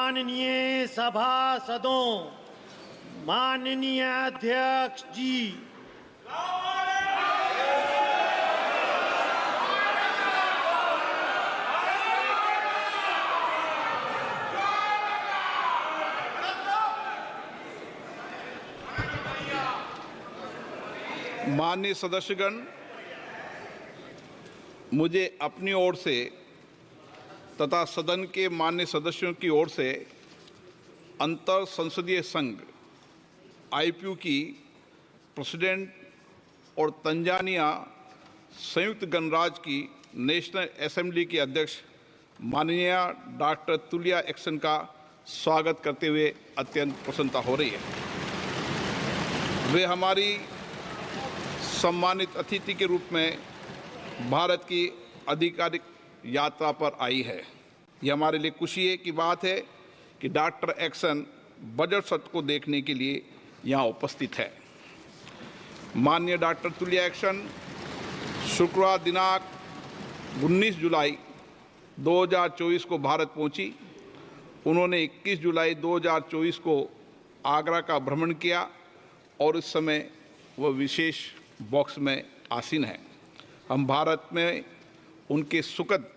माननीय सभासदों, माननीय अध्यक्ष जी, माननीय सदस्यगण, मुझे अपनी ओर से तथा सदन के माननीय सदस्यों की ओर से अंतर संसदीय संघ IPU की प्रेसिडेंट और तंजानिया संयुक्त गणराज्य की नेशनल असेंबली की अध्यक्ष माननीय डॉक्टर तुलिया एक्सन का स्वागत करते हुए अत्यंत प्रसन्नता हो रही है। वे हमारी सम्मानित अतिथि के रूप में भारत की आधिकारिक यात्रा पर आई है। यह हमारे लिए खुशी की बात है कि डॉक्टर एक्सन बजट सत्र को देखने के लिए यहाँ उपस्थित है। माननीय डॉक्टर तुलिया एक्सन शुक्रवार दिनांक 19 जुलाई 2024 को भारत पहुंची। उन्होंने 21 जुलाई 2024 को आगरा का भ्रमण किया और इस समय वह विशेष बॉक्स में आसीन है। हम भारत में उनके सुखद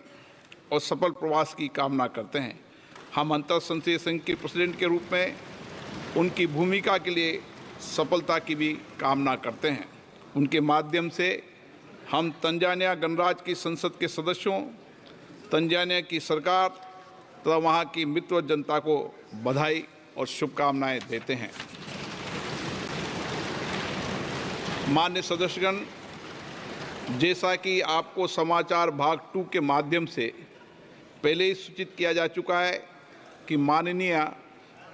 और सफल प्रवास की कामना करते हैं। हम अंतर संसदीय संघ के प्रेसिडेंट के रूप में उनकी भूमिका के लिए सफलता की भी कामना करते हैं। उनके माध्यम से हम तंजानिया गणराज्य की संसद के सदस्यों, तंजानिया की सरकार तथा वहाँ की मित्र जनता को बधाई और शुभकामनाएं देते हैं। माननीय सदस्यगण, जैसा कि आपको समाचार भाग 2 के माध्यम से पहले ही सूचित किया जा चुका है कि माननीय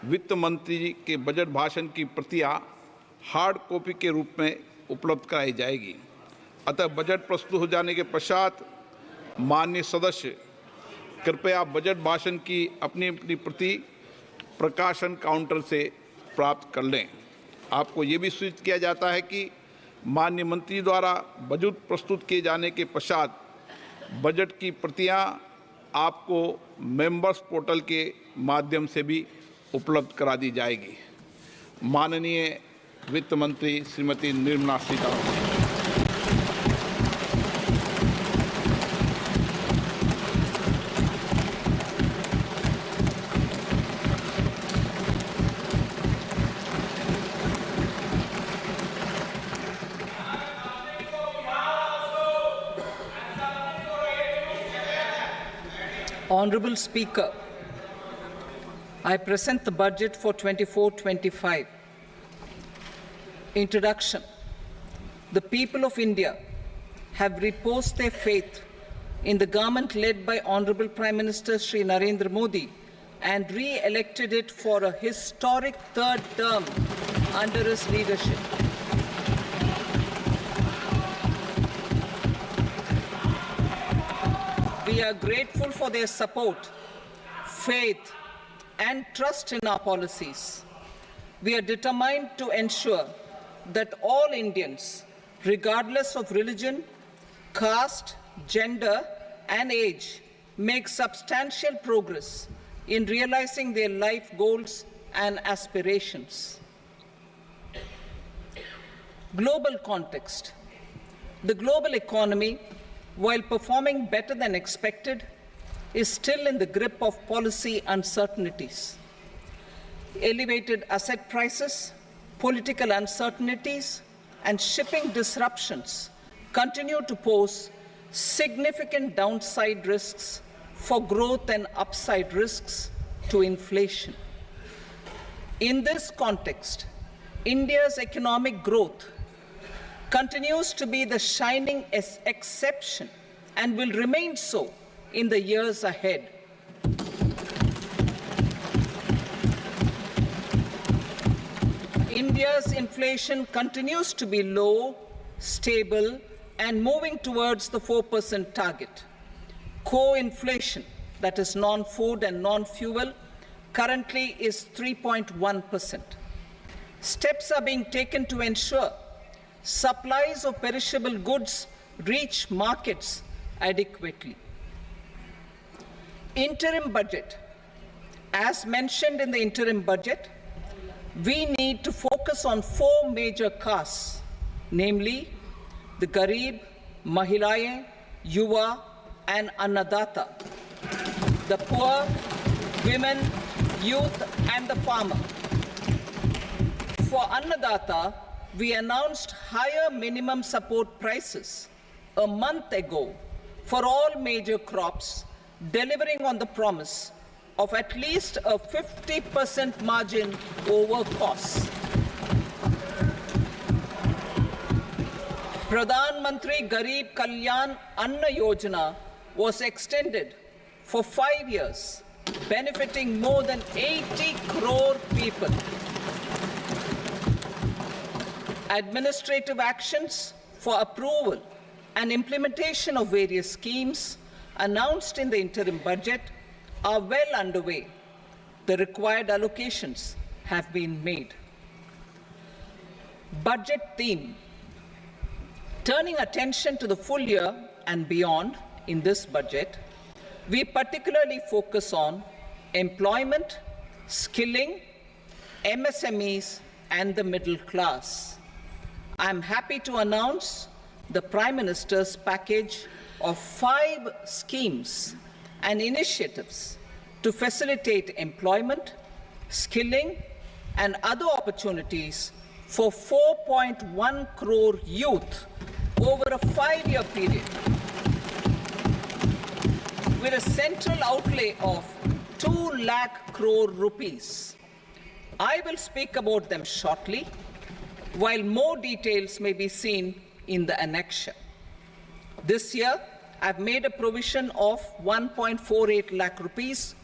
वित्त मंत्री जी के बजट भाषण की प्रतियां हार्ड कॉपी के रूप में उपलब्ध कराई जाएगी। अतः बजट प्रस्तुत हो जाने के पश्चात माननीय सदस्य कृपया बजट भाषण की अपनी अपनी प्रति प्रकाशन काउंटर से प्राप्त कर लें। आपको ये भी सूचित किया जाता है कि माननीय मंत्री द्वारा बजट प्रस्तुत किए जाने के पश्चात बजट की प्रतियां आपको मेंबर्स पोर्टल के माध्यम से भी उपलब्ध करा दी जाएगी। माननीय वित्त मंत्री Shrimati Nirmala Sitharaman. Honorable Speaker, I present the budget for 24-25. Introduction. The people of India have reposed their faith in the government led by Honorable Prime Minister Shri Narendra Modi and re-elected it for a historic third term under his leadership. We are grateful for their support, faith, and trust in our policies. We are determined to ensure that all Indians, regardless of religion, caste, gender, and age, make substantial progress in realizing their life goals and aspirations. Global context. The global economy, while performing better than expected, is still in the grip of policy uncertainties. Elevated asset prices, political uncertainties, and shipping disruptions continue to pose significant downside risks for growth and upside risks to inflation. In this context, India's economic growth continues to be the shining exception and will remain so in the years ahead. India's inflation continues to be low, stable, and moving towards the 4% target. Core inflation, that is non-food and non-fuel, currently is 3.1%. Steps are being taken to ensure supplies of perishable goods reach markets adequately. Interim budget As mentioned in the interim budget, we need to focus on 4 major castes, namely the Garib, Mahilaye, Yuva, and Annadata, the poor, women, youth, and the farmer. For Annadata, we announced higher minimum support prices a month ago for all major crops, delivering on the promise of at least a 50% margin over costs. Pradhan Mantri Garib Kalyan Anna Yojana was extended for 5 years, benefiting more than 80 crore people. Administrative actions for approval and implementation of various schemes announced in the interim budget are well underway. The required allocations have been made. Budget theme. Turning attention to the full year and beyond in this budget, we particularly focus on employment, skilling, MSMEs, and the middle class. I'm happy to announce the Prime Minister's package of 5 schemes and initiatives to facilitate employment, skilling, and other opportunities for 4.1 crore youth over a 5-year period, with a central outlay of 2 lakh crore rupees. I will speak about them shortly, while more details may be seen in the annexure. This year, I've made a provision of 1.48 lakh rupees,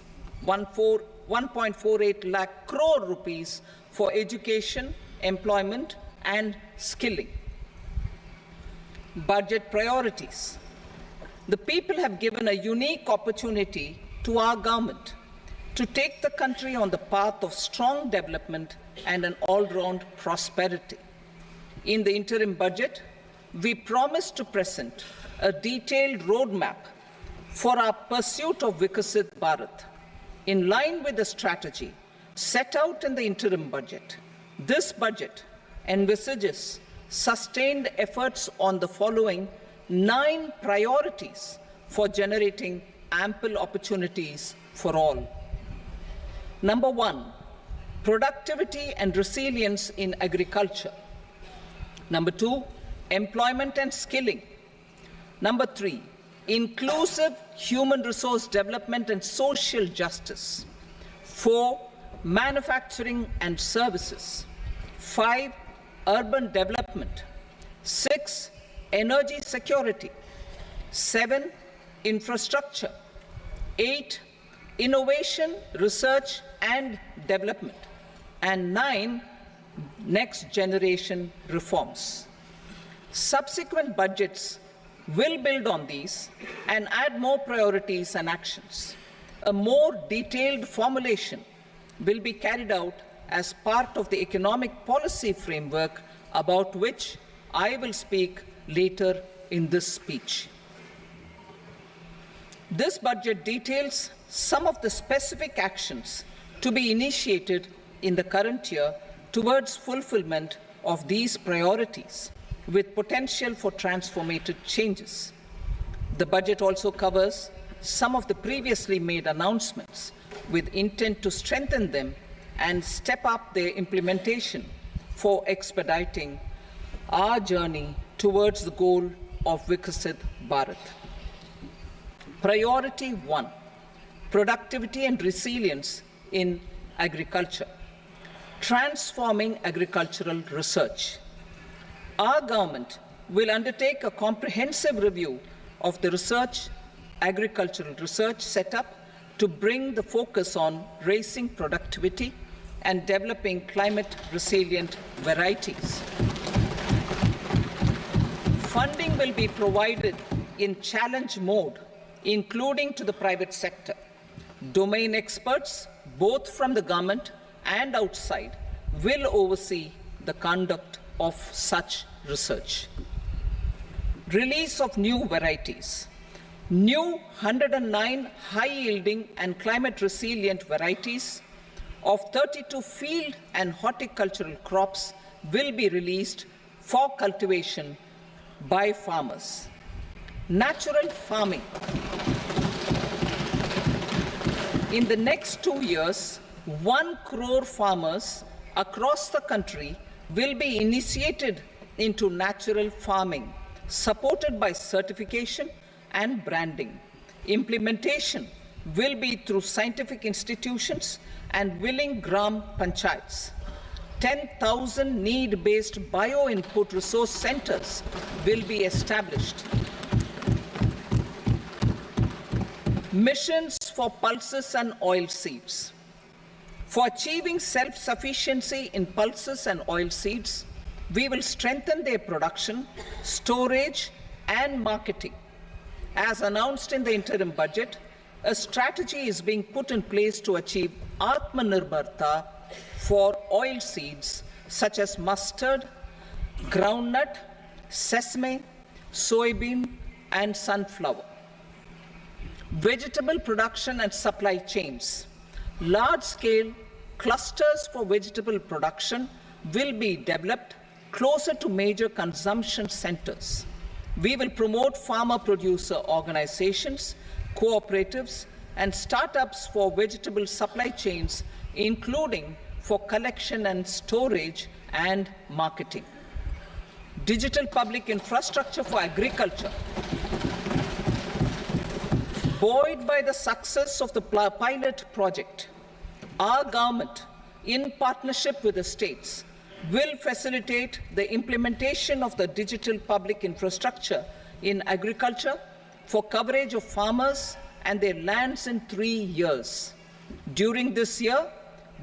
1.48 lakh crore rupees for education, employment, and skilling. Budget priorities. The people have given a unique opportunity to our government to take the country on the path of strong development and an all-round prosperity. In the interim budget, we promise to present a detailed roadmap for our pursuit of Vikasit Bharat. In line with the strategy set out in the interim budget, this budget envisages sustained efforts on the following 9 priorities for generating ample opportunities for all. Number 1, productivity and resilience in agriculture. Number 2, employment and skilling. Number 3, inclusive human resource development and social justice. 4, manufacturing and services. 5, urban development. 6, energy security. 7, infrastructure. 8, innovation, research and development. And 9, next generation reforms. Subsequent budgets will build on these and add more priorities and actions. A more detailed formulation will be carried out as part of the economic policy framework, about which I will speak later in this speech. This budget details some of the specific actions to be initiated in the current year towards fulfillment of these priorities, with potential for transformative changes. The budget also covers some of the previously made announcements, with intent to strengthen them and step up their implementation for expediting our journey towards the goal of Vikasit Bharat. Priority 1, productivity and resilience in agriculture. Transforming agricultural research. Our government will undertake a comprehensive review of the agricultural research setup to bring the focus on raising productivity and developing climate-resilient varieties. Funding will be provided in challenge mode, including to the private sector. Domain experts, both from the government and outside, will oversee the conduct of such research. Release of new varieties. New 109 high-yielding and climate-resilient varieties of 32 field and horticultural crops will be released for cultivation by farmers. Natural farming. In the next 2 years, 1 crore farmers across the country will be initiated into natural farming, supported by certification and branding. Implementation will be through scientific institutions and willing gram panchayats. 10,000 need-based bio-input resource centers will be established. Missions for pulses and oilseeds. For achieving self-sufficiency in pulses and oilseeds, we will strengthen their production, storage, and marketing. As announced in the interim budget, a strategy is being put in place to achieve Atmanirbharta for oilseeds such as mustard, groundnut, sesame, soybean, and sunflower. Vegetable production and supply chains. Large-scale clusters for vegetable production will be developed closer to major consumption centers. We will promote farmer-producer organizations, cooperatives, and startups for vegetable supply chains, including for collection and storage and marketing. Digital public infrastructure for agriculture. Buoyed by the success of the pilot project, our government, in partnership with the states, will facilitate the implementation of the digital public infrastructure in agriculture for coverage of farmers and their lands in 3 years. During this year,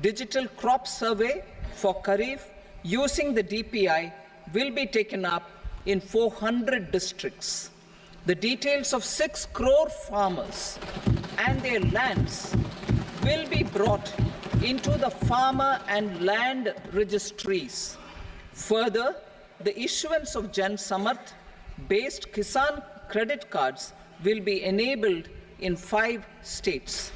digital crop survey for Kharif using the DPI will be taken up in 400 districts. The details of 6 crore farmers and their lands will be brought into the farmer and land registries. Further, the issuance of Jan Samarth-based Kisan credit cards will be enabled in 5 states.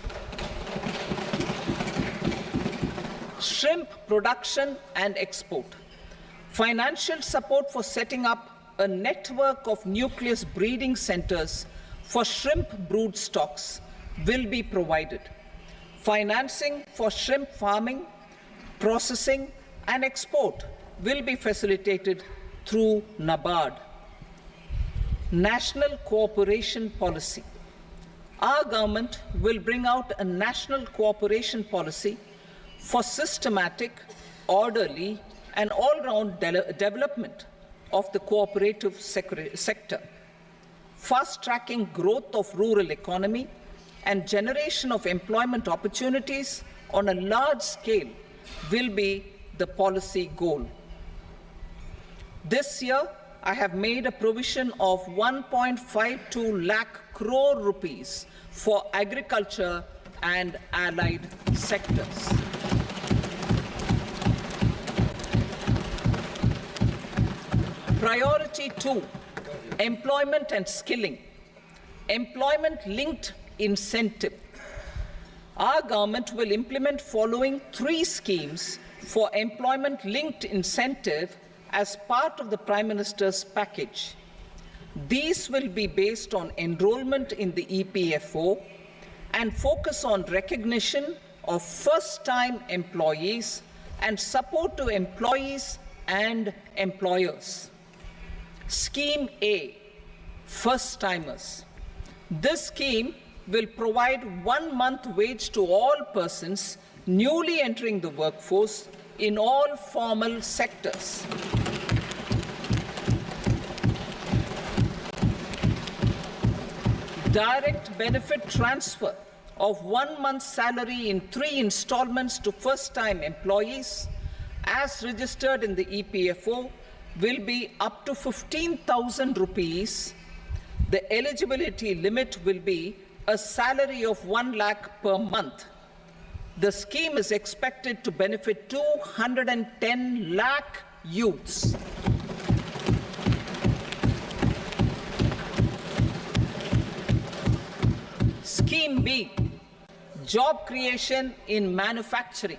Shrimp production and export. Financial support for setting up a network of nucleus breeding centers for shrimp brood stocks will be provided. Financing for shrimp farming, processing, and export will be facilitated through NABARD. National cooperation policy. Our government will bring out a national cooperation policy for systematic, orderly, and all-round development of the cooperative sector, fast-tracking growth of rural economy and generation of employment opportunities on a large scale will be the policy goal. This year, I have made a provision of 1.52 lakh crore rupees for agriculture and allied sectors. Priority 2, employment and skilling. Employment-linked incentive. Our government will implement following 3 schemes for employment-linked incentive as part of the Prime Minister's package. These will be based on enrollment in the EPFO and focus on recognition of first-time employees and support to employees and employers. Scheme A, first-timers. This scheme will provide 1 month wage to all persons newly entering the workforce in all formal sectors. Direct benefit transfer of 1 month's salary in 3 installments to first-time employees as registered in the EPFO will be up to 15,000 rupees. The eligibility limit will be a salary of 1 lakh per month. The scheme is expected to benefit 210 lakh youths. Scheme B, job creation in manufacturing.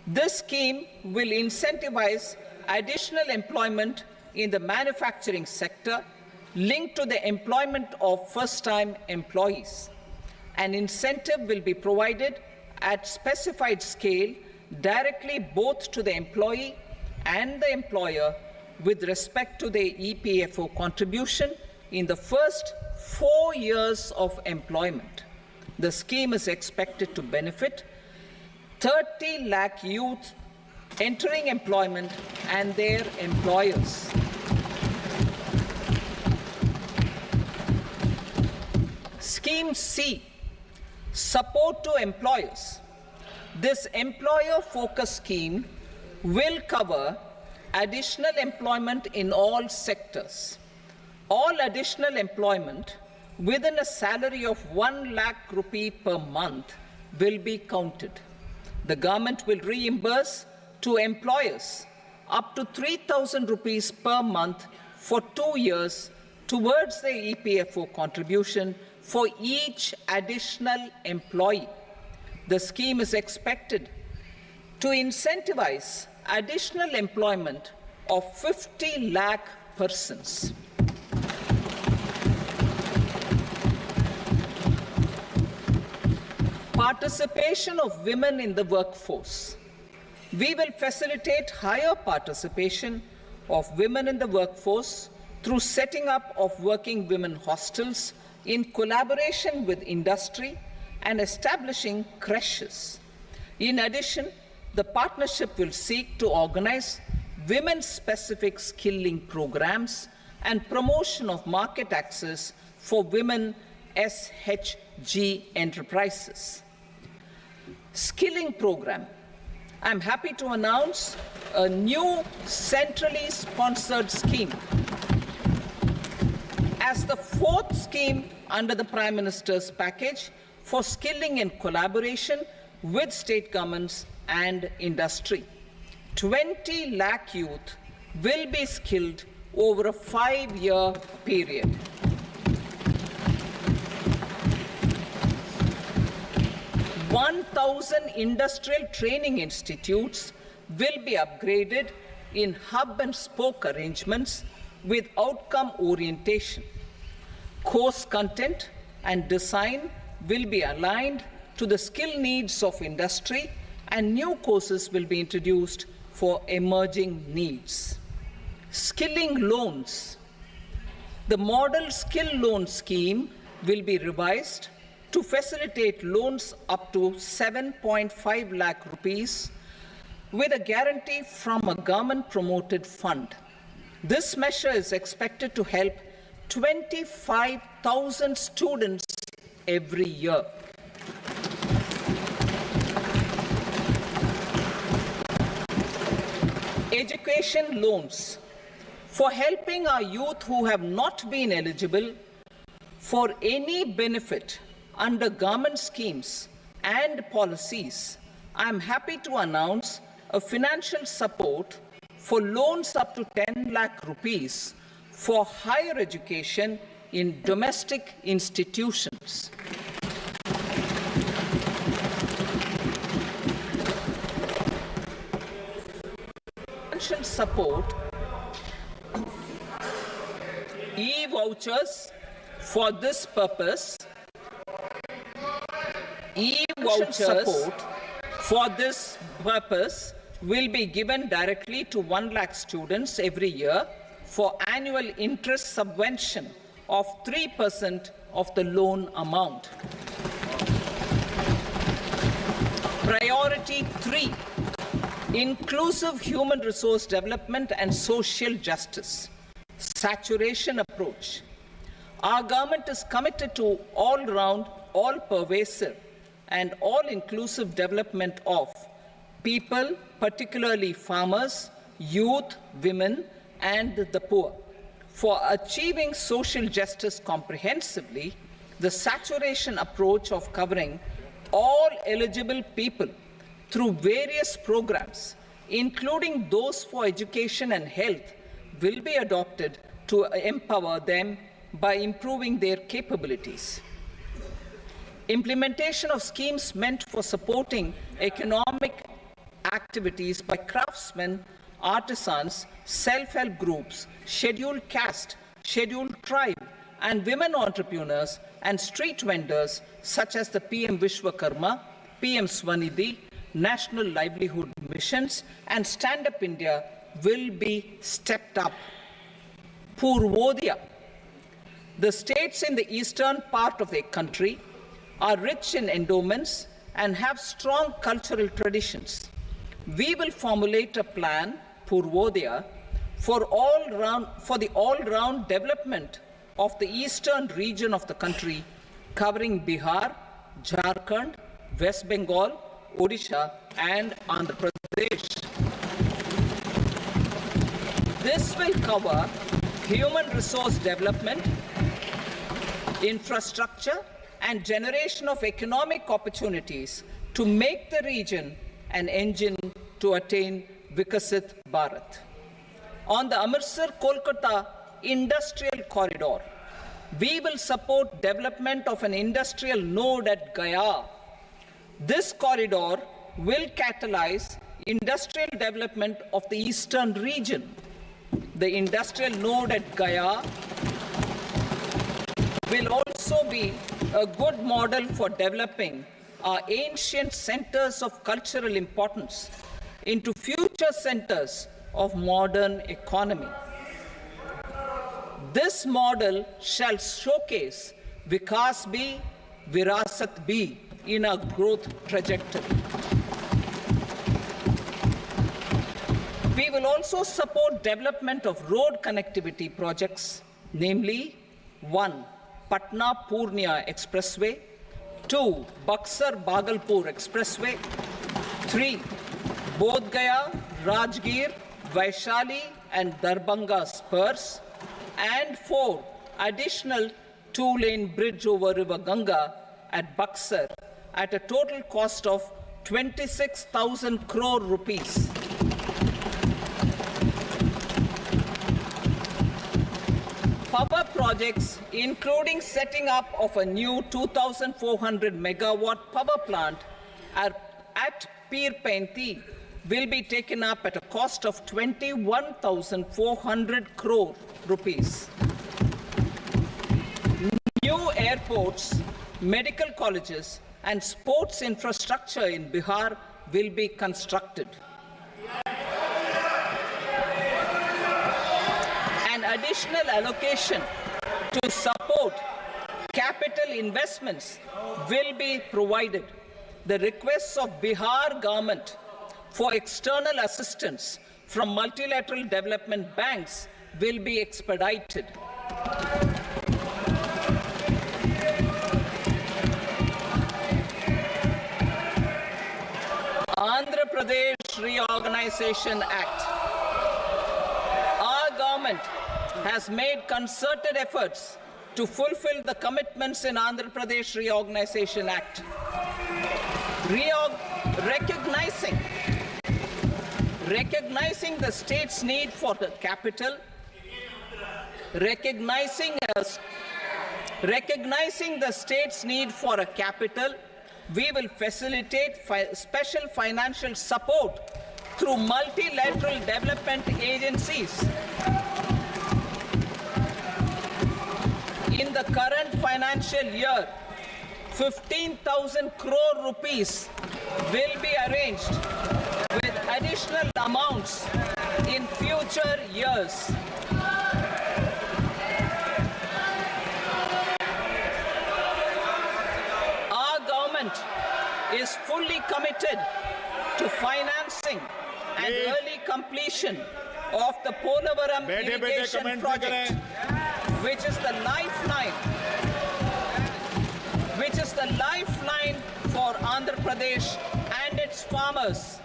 This scheme will incentivize additional employment in the manufacturing sector linked to the employment of first-time employees. An incentive will be provided at specified scale directly both to the employee and the employer with respect to the EPFO contribution in the first 4 years of employment. The scheme is expected to benefit 30 lakh youth entering employment and their employers. Scheme C, support to employers. This employer-focused scheme will cover additional employment in all sectors. All additional employment within a salary of 1 lakh rupee per month will be counted. The government will reimburse to employers up to 3,000 rupees per month for 2 years towards the EPFO contribution for each additional employee. The scheme is expected to incentivize additional employment of 50 lakh persons. Participation of women in the workforce. We will facilitate higher participation of women in the workforce through setting up of working women hostels in collaboration with industry and establishing creches. In addition, the partnership will seek to organize women-specific skilling programs and promotion of market access for women SHG enterprises. Skilling program. I'm happy to announce a new centrally sponsored scheme as the fourth scheme under the Prime Minister's package for skilling in collaboration with state governments and industry. 20 lakh youth will be skilled over a 5-year period. "1,000 industrial training institutes will be upgraded in hub and spoke arrangements with outcome orientation. Course content and design will be aligned to the skill needs of industry, and new courses will be introduced for emerging needs." Skilling loans. The model skill loan scheme will be revised to facilitate loans up to 7.5 lakh rupees with a guarantee from a government-promoted fund. This measure is expected to help 25,000 students every year. Education loans. For helping our youth who have not been eligible for any benefit under government schemes and policies, I am happy to announce a financial support for loans up to 10 lakh rupees for higher education in domestic institutions. Financial support, e-vouchers for this purpose. E-vouchers support for this purpose will be given directly to 1 lakh students every year for annual interest subvention of 3% of the loan amount. Priority 3, inclusive human resource development and social justice. Saturation approach. Our government is committed to all-round, all-pervasive and all-inclusive development of people, particularly farmers, youth, women, and the poor. For achieving social justice comprehensively, the saturation approach of covering all eligible people through various programs, including those for education and health, will be adopted to empower them by improving their capabilities. Implementation of schemes meant for supporting economic activities by craftsmen, artisans, self-help groups, scheduled caste, scheduled tribe, and women entrepreneurs and street vendors such as the PM Vishwakarma, PM Swanidhi, National Livelihood Missions, and Stand Up India will be stepped up. Purvodaya. The states in the eastern part of the country are rich in endowments and have strong cultural traditions. We will formulate a plan, Purvodaya, for the all-round development of the eastern region of the country, covering Bihar, Jharkhand, West Bengal, Odisha, and Andhra Pradesh. This will cover human resource development, infrastructure, and generation of economic opportunities to make the region an engine to attain Vikasit Bharat. On the Amritsar-Kolkata Industrial Corridor, we will support development of an industrial node at Gaya. This corridor will catalyze industrial development of the eastern region. The industrial node at Gaya will also be a good model for developing our ancient centers of cultural importance into future centers of modern economy. This model shall showcase Vikas B, Virasat B in our growth trajectory. We will also support development of road connectivity projects, namely 1. Patna-Purnia Expressway, 2. Buxar-Bhagalpur Expressway, 3. Bodh Gaya, Rajgir, Vaishali and Darbhanga spurs, and 4. Additional 2-lane bridge over River Ganga at Buxar at a total cost of 26,000 crore rupees. Power projects, including setting up of a new 2,400 megawatt power plant at Pir Painti, will be taken up at a cost of 21,400 crore rupees. New airports, medical colleges, and sports infrastructure in Bihar will be constructed. An additional allocation to support capital investments will be provided. The requests of Bihar government for external assistance from multilateral development banks will be expedited. Andhra Pradesh Reorganization Act. Our government has made concerted efforts to fulfill the commitments in Andhra Pradesh Reorganization Act. Recognizing the state's need for the capital, recognizing the state's need for a capital, we will facilitate special financial support through multilateral development agencies. In the current financial year, 15,000 crore rupees will be arranged with additional amounts in future years. Our government is fully committed to financing and early completion of the Polavaram irrigation project, which is the lifeline for Andhra Pradesh and its farmers.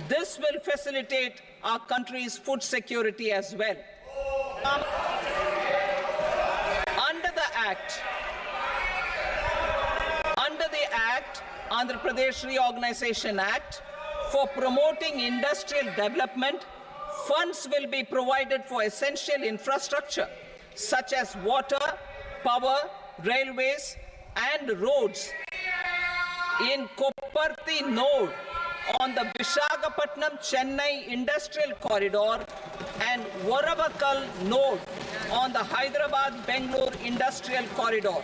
This will facilitate our country's food security as well. Under the Act, Andhra Pradesh Reorganization Act, for promoting industrial development, funds will be provided for essential infrastructure such as water, power, railways, and roads in Kopparthi node on the Visakhapatnam-Chennai Industrial Corridor and Varavakal node on the Hyderabad-Bangalore Industrial Corridor.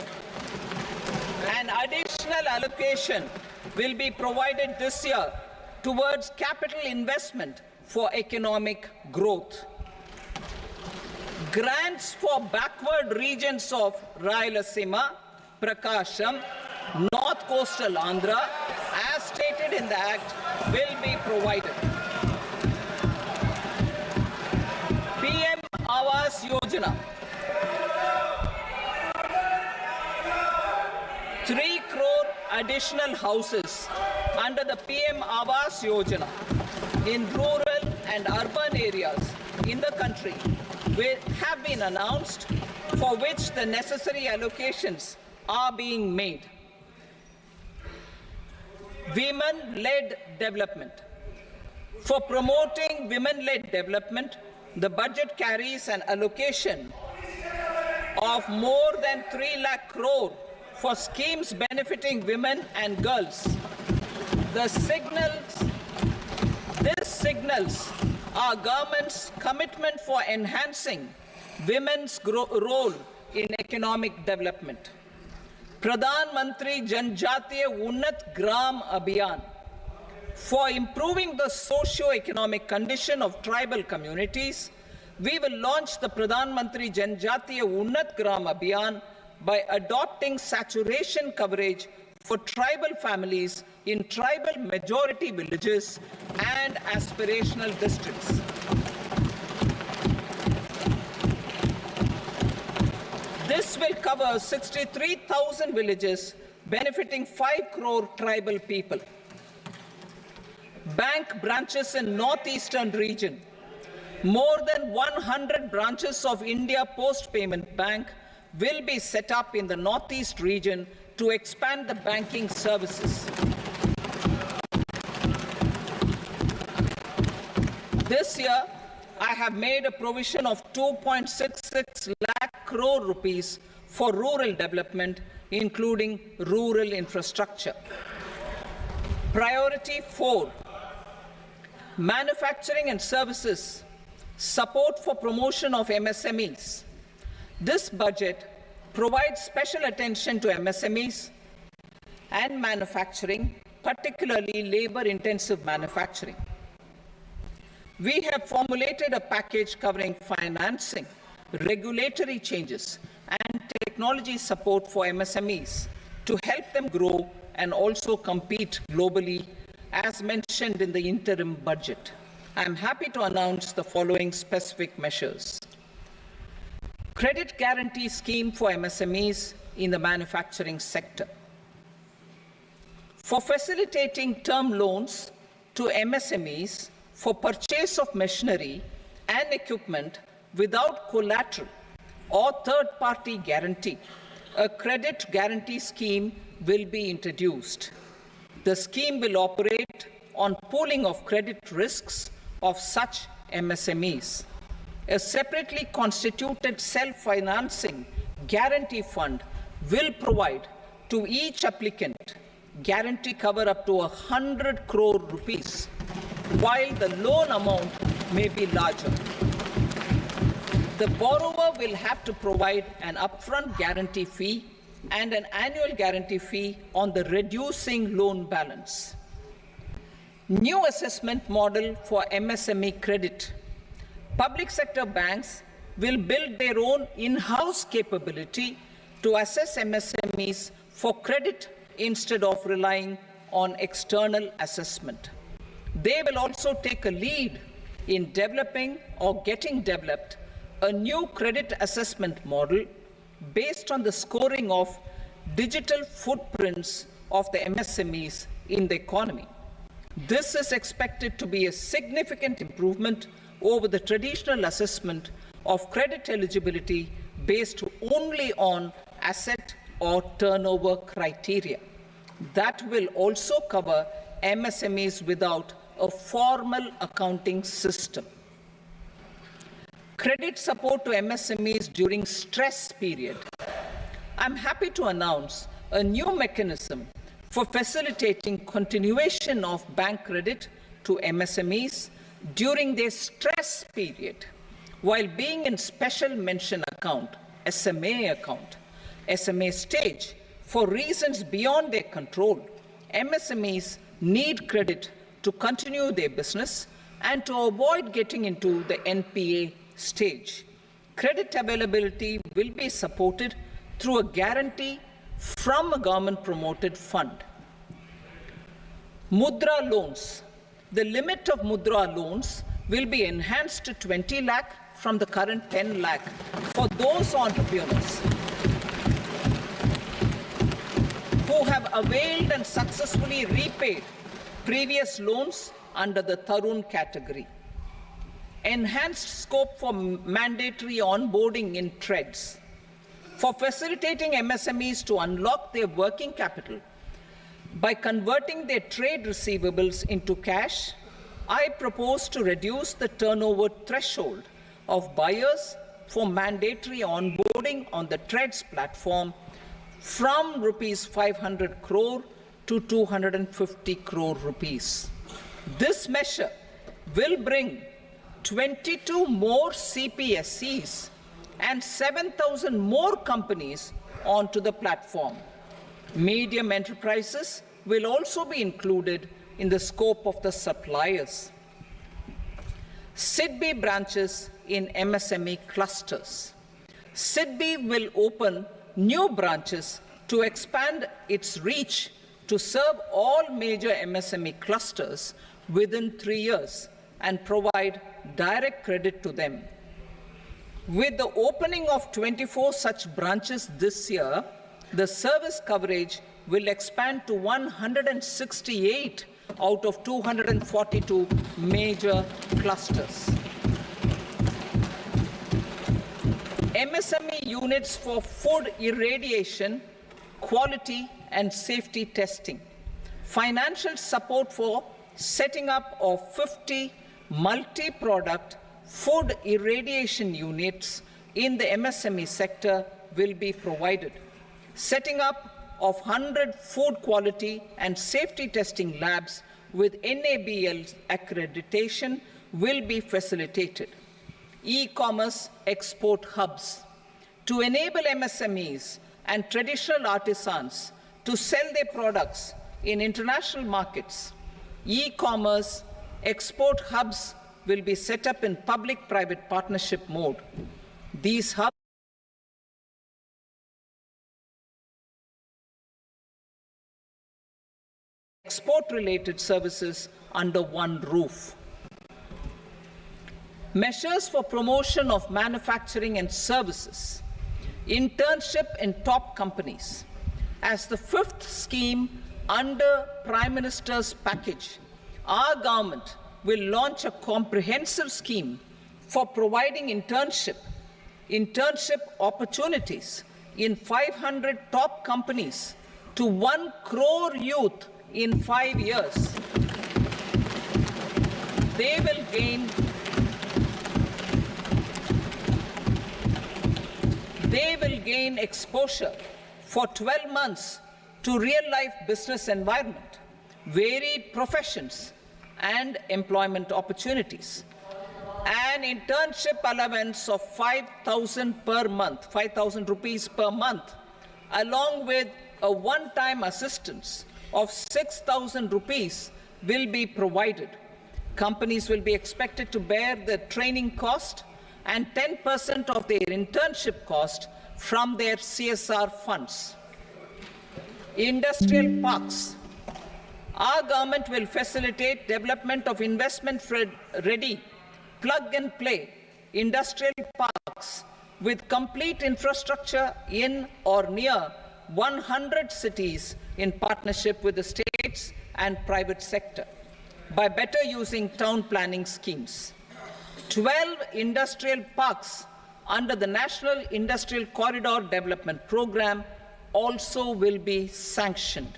An additional allocation will be provided this year towards capital investment for economic growth. Grants for backward regions of Rayalaseema, Prakasham, North Coastal Andhra, as stated in the Act, will be provided. PM Awas Yojana. 3 crore additional houses under the PM Awas Yojana in rural and urban areas in the country have been announced, for which the necessary allocations are being made. Women-led development. For promoting women-led development, the budget carries an allocation of more than 3 lakh crore for schemes benefiting women and girls. This signals our government's commitment for enhancing women's role in economic development. Pradhan Mantri Janjatiya Unnat Gram Abhiyan. For improving the socio-economic condition of tribal communities, we will launch the Pradhan Mantri Janjatiya Unnat Gram Abhiyan by adopting saturation coverage for tribal families in tribal majority villages and aspirational districts. This will cover 63,000 villages, benefiting 5 crore tribal people. Bank branches in northeastern region. More than 100 branches of India Post Payment Bank will be set up in the northeast region to expand the banking services. This year, I have made a provision of 2.66 lakh crore rupees for rural development, including rural infrastructure. Priority 4, manufacturing and services, support for promotion of MSMEs. This budget provides special attention to MSMEs and manufacturing, particularly labor-intensive manufacturing. We have formulated a package covering financing, regulatory changes, and technology support for MSMEs to help them grow and also compete globally, as mentioned in the interim budget. I am happy to announce the following specific measures. Credit guarantee scheme for MSMEs in the manufacturing sector. For facilitating term loans to MSMEs for purchase of machinery and equipment without collateral or third-party guarantee, a credit guarantee scheme will be introduced. The scheme will operate on pooling of credit risks of such MSMEs. A separately constituted self-financing guarantee fund will provide to each applicant guarantee cover up to 100 crore rupees, while the loan amount may be larger. The borrower will have to provide an upfront guarantee fee and an annual guarantee fee on the reducing loan balance. New assessment model for MSME credit. Public sector banks will build their own in-house capability to assess MSMEs for credit instead of relying on external assessment. They will also take a lead in developing or getting developed a new credit assessment model based on the scoring of digital footprints of the MSMEs in the economy. This is expected to be a significant improvement over the traditional assessment of credit eligibility based only on asset or turnover criteria. That will also cover MSMEs without a formal accounting system. Credit support to MSMEs during stress period. I'm happy to announce a new mechanism for facilitating continuation of bank credit to MSMEs during their stress period while being in special mention account, SMA stage, for reasons beyond their control. MSMEs need credit to continue their business and to avoid getting into the NPA stage. Credit availability will be supported through a guarantee from a government-promoted fund. Mudra loans. The limit of Mudra loans will be enhanced to 20 lakh from the current 10 lakh for those entrepreneurs who have availed and successfully repaid previous loans under the Tarun category. Enhanced scope for mandatory onboarding in TREDS. For facilitating MSMEs to unlock their working capital by converting their trade receivables into cash, I propose to reduce the turnover threshold of buyers for mandatory onboarding on the TREDS platform from rupees 500 crore to 250 crore rupees. This measure will bring 22 more CPSCs and 7,000 more companies onto the platform. Medium enterprises will also be included in the scope of the suppliers. SIDBI branches in MSME clusters. SIDBI will open new branches to expand its reach to serve all major MSME clusters within 3 years and provide direct credit to them. With the opening of 24 such branches this year, the service coverage will expand to 168 out of 242 major clusters. MSME units for food irradiation, quality and safety testing. Financial support for setting up of 50 multi-product food irradiation units in the MSME sector will be provided. Setting up of 100 food quality and safety testing labs with NABL accreditation will be facilitated. E-commerce export hubs to enable MSMEs and traditional artisans to sell their products in international markets. E-commerce export hubs will be set up in public-private partnership mode. These hubs export-related services under one roof. Measures for promotion of manufacturing and services. Internship in top companies. As the fifth scheme under Prime Minister's package, our government will launch a comprehensive scheme for providing internship opportunities in 500 top companies to 1 crore youth in 5 years. They will gain exposure for 12 months to real-life business environment, varied professions, and employment opportunities. An internship allowance of 5,000 per month, 5,000 rupees per month, along with a one-time assistance of 6,000 rupees will be provided. Companies will be expected to bear the training cost and 10% of their internship cost from their CSR funds. Industrial parks. Our government will facilitate development of investment-ready, plug-and-play industrial parks with complete infrastructure in or near 100 cities in partnership with the states and private sector by better using town planning schemes. 12 industrial parks under the National Industrial Corridor Development Program also will be sanctioned.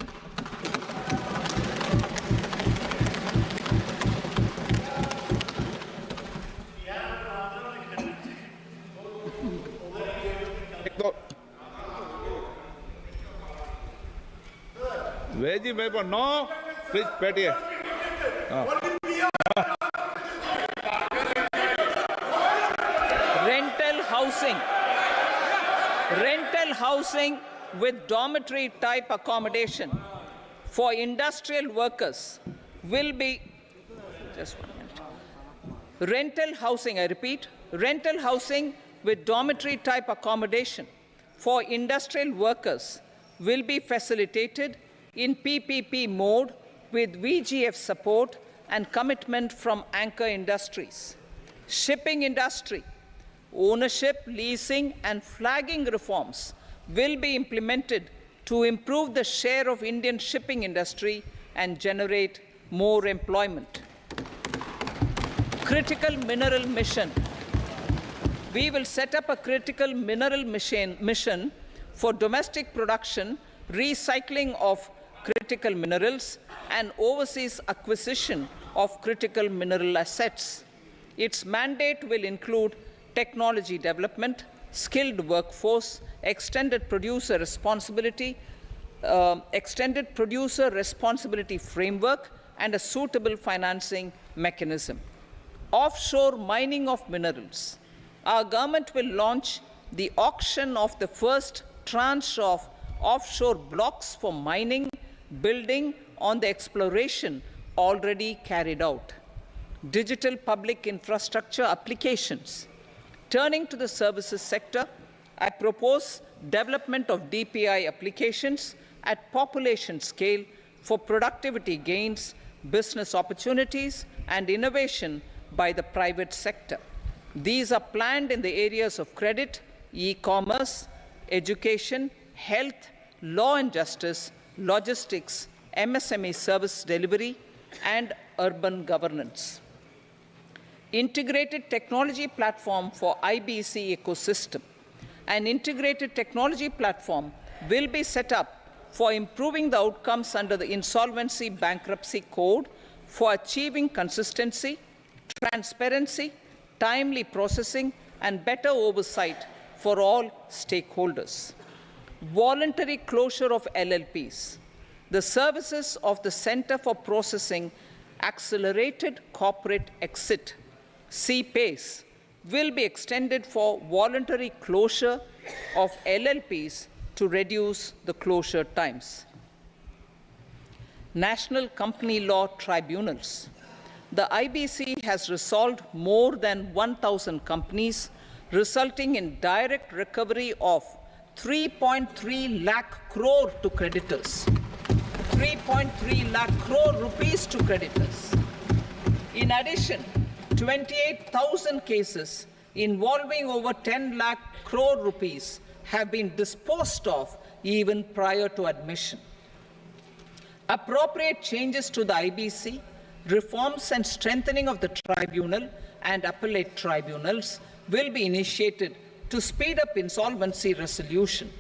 जी मेरे no please बैठिए। Rental housing with dormitory type accommodation for industrial workers will be, just 1 minute. Rental housing, I repeat, rental housing with dormitory type accommodation for industrial workers will be facilitated in PPP mode with VGF support and commitment from anchor industries. Shipping industry, ownership, leasing and flagging reforms will be implemented to improve the share of Indian shipping industry and generate more employment. Critical mineral mission. We will set up a critical mineral mission for domestic production, recycling of critical minerals and overseas acquisition of critical mineral assets. Its mandate will include technology development, skilled workforce, extended producer responsibility framework, and a suitable financing mechanism. Offshore mining of minerals. Our government will launch the auction of the first tranche of offshore blocks for mining, building on the exploration already carried out. Digital public infrastructure applications. Turning to the services sector, I propose development of DPI applications at population scale for productivity gains, business opportunities, and innovation by the private sector. These are planned in the areas of credit, e-commerce, education, health, law and justice, logistics, MSME service delivery, and urban governance. Integrated technology platform for IBC ecosystem. An integrated technology platform will be set up for improving the outcomes under the Insolvency Bankruptcy Code for achieving consistency, transparency, timely processing, and better oversight for all stakeholders. Voluntary closure of LLPs. The services of the Center for Processing Accelerated Corporate Exit, CPACE, will be extended for voluntary closure of LLPs to reduce the closure times. National Company Law Tribunals. The IBC has resolved more than 1,000 companies, resulting in direct recovery of 3.3 lakh crore to creditors. 3.3 lakh crore rupees to creditors. In addition, 28,000 cases involving over 10 lakh crore rupees have been disposed of even prior to admission. Appropriate changes to the IBC, reforms and strengthening of the tribunal and appellate tribunals will be initiated to speed up insolvency resolution.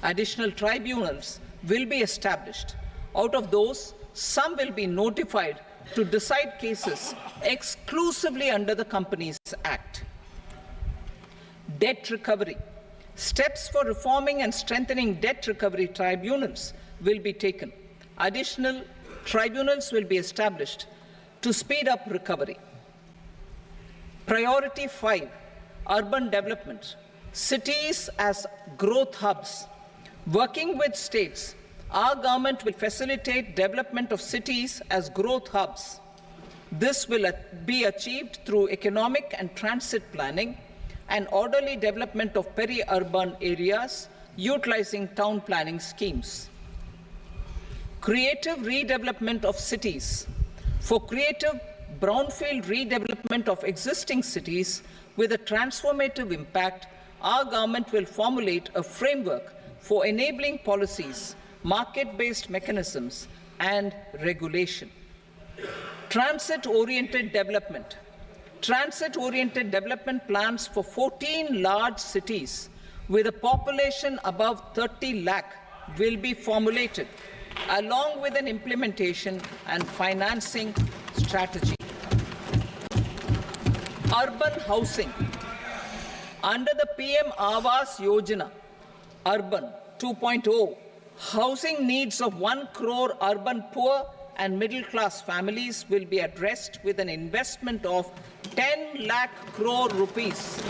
Additional tribunals will be established. Out of those, some will be notified to decide cases exclusively under the Companies Act. Debt recovery. Steps for reforming and strengthening debt recovery tribunals will be taken. Additional tribunals will be established to speed up recovery. Priority 5, urban development. Cities as growth hubs. Working with states, our government will facilitate development of cities as growth hubs. This will be achieved through economic and transit planning and orderly development of peri-urban areas utilizing town planning schemes. Creative redevelopment of cities. For creative brownfield redevelopment of existing cities with a transformative impact, our government will formulate a framework for enabling policies, market-based mechanisms, and regulation. Transit-oriented development. Transit-oriented development plans for 14 large cities with a population above 30 lakh will be formulated, along with an implementation and financing strategy. Urban housing. Under the PM Awas Yojana, Urban 2.0, Housing needs of 1 crore urban poor and middle-class families will be addressed with an investment of 10 lakh crore rupees.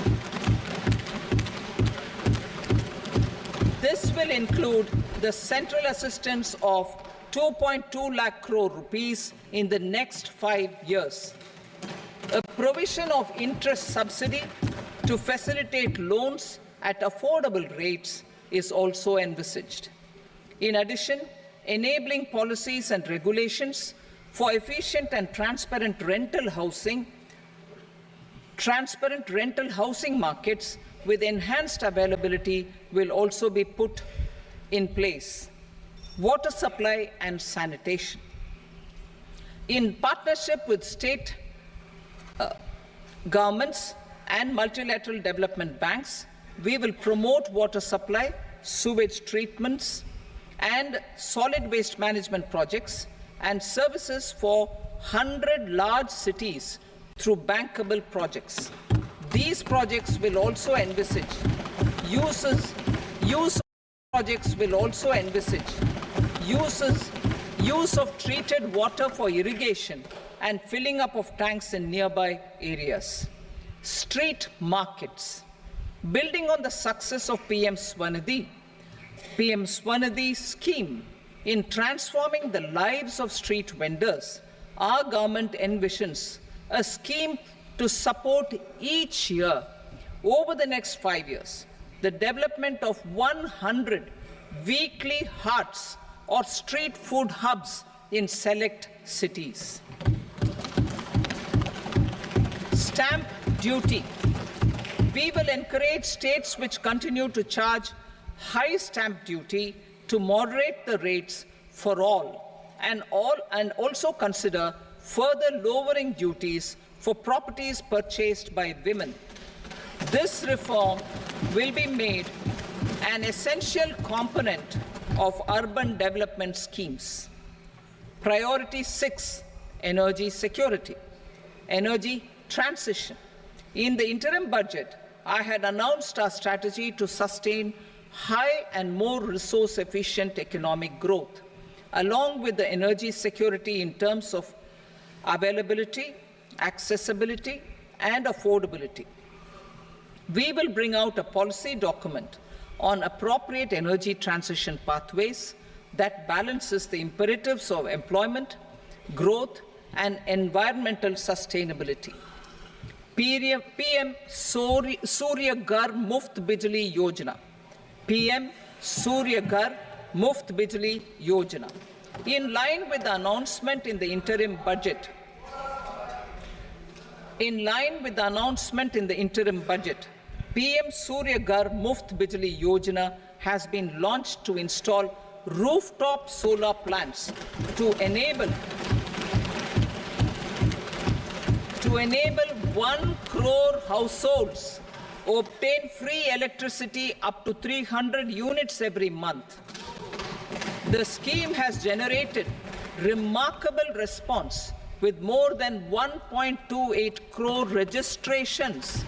This will include the central assistance of 2.2 lakh crore rupees in the next 5 years. A provision of interest subsidy to facilitate loans at affordable rates is also envisaged. In addition, enabling policies and regulations for efficient and transparent rental housing markets with enhanced availability will also be put in place. Water supply and sanitation. In partnership with state governments and multilateral development banks, we will promote water supply, sewage treatments, and solid waste management projects and services for 100 large cities through bankable projects. These projects will also envisage use of treated water for irrigation and filling up of tanks in nearby areas. Street markets. Building on the success of PM Swanidhi scheme in transforming the lives of street vendors, our government envisions a scheme to support each year over the next 5 years the development of 100 weekly hearts or street food hubs in select cities. Stamp duty. We will encourage states which continue to charge high stamp duty to moderate the rates for all and also consider further lowering duties for properties purchased by women. This reform will be made an essential component of urban development schemes. Priority 6, energy security, energy transition. In the interim budget, I had announced our strategy to sustain high and more resource-efficient economic growth, along with the energy security in terms of availability, accessibility, and affordability. We will bring out a policy document on appropriate energy transition pathways that balances the imperatives of employment, growth, and environmental sustainability. PM Surya Ghar Muft Bijli Yojana. PM Surya Ghar Muft Bijli Yojana. In line with the announcement in the interim budget, PM Surya Ghar Muft Bijli Yojana has been launched to install rooftop solar plants to enable 1 crore households obtain free electricity up to 300 units every month. The scheme has generated remarkable response with more than 1.28 crore registrations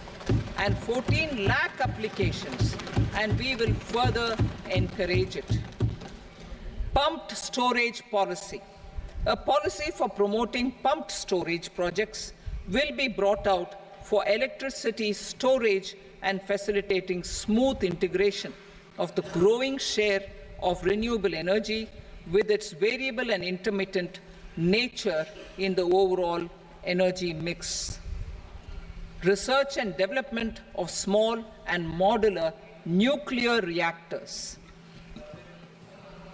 and 14 lakh applications, and we will further encourage it. Pumped storage policy. A policy for promoting pumped storage projects will be brought out for electricity storage and facilitating smooth integration of the growing share of renewable energy with its variable and intermittent nature in the overall energy mix. Research and development of small and modular nuclear reactors.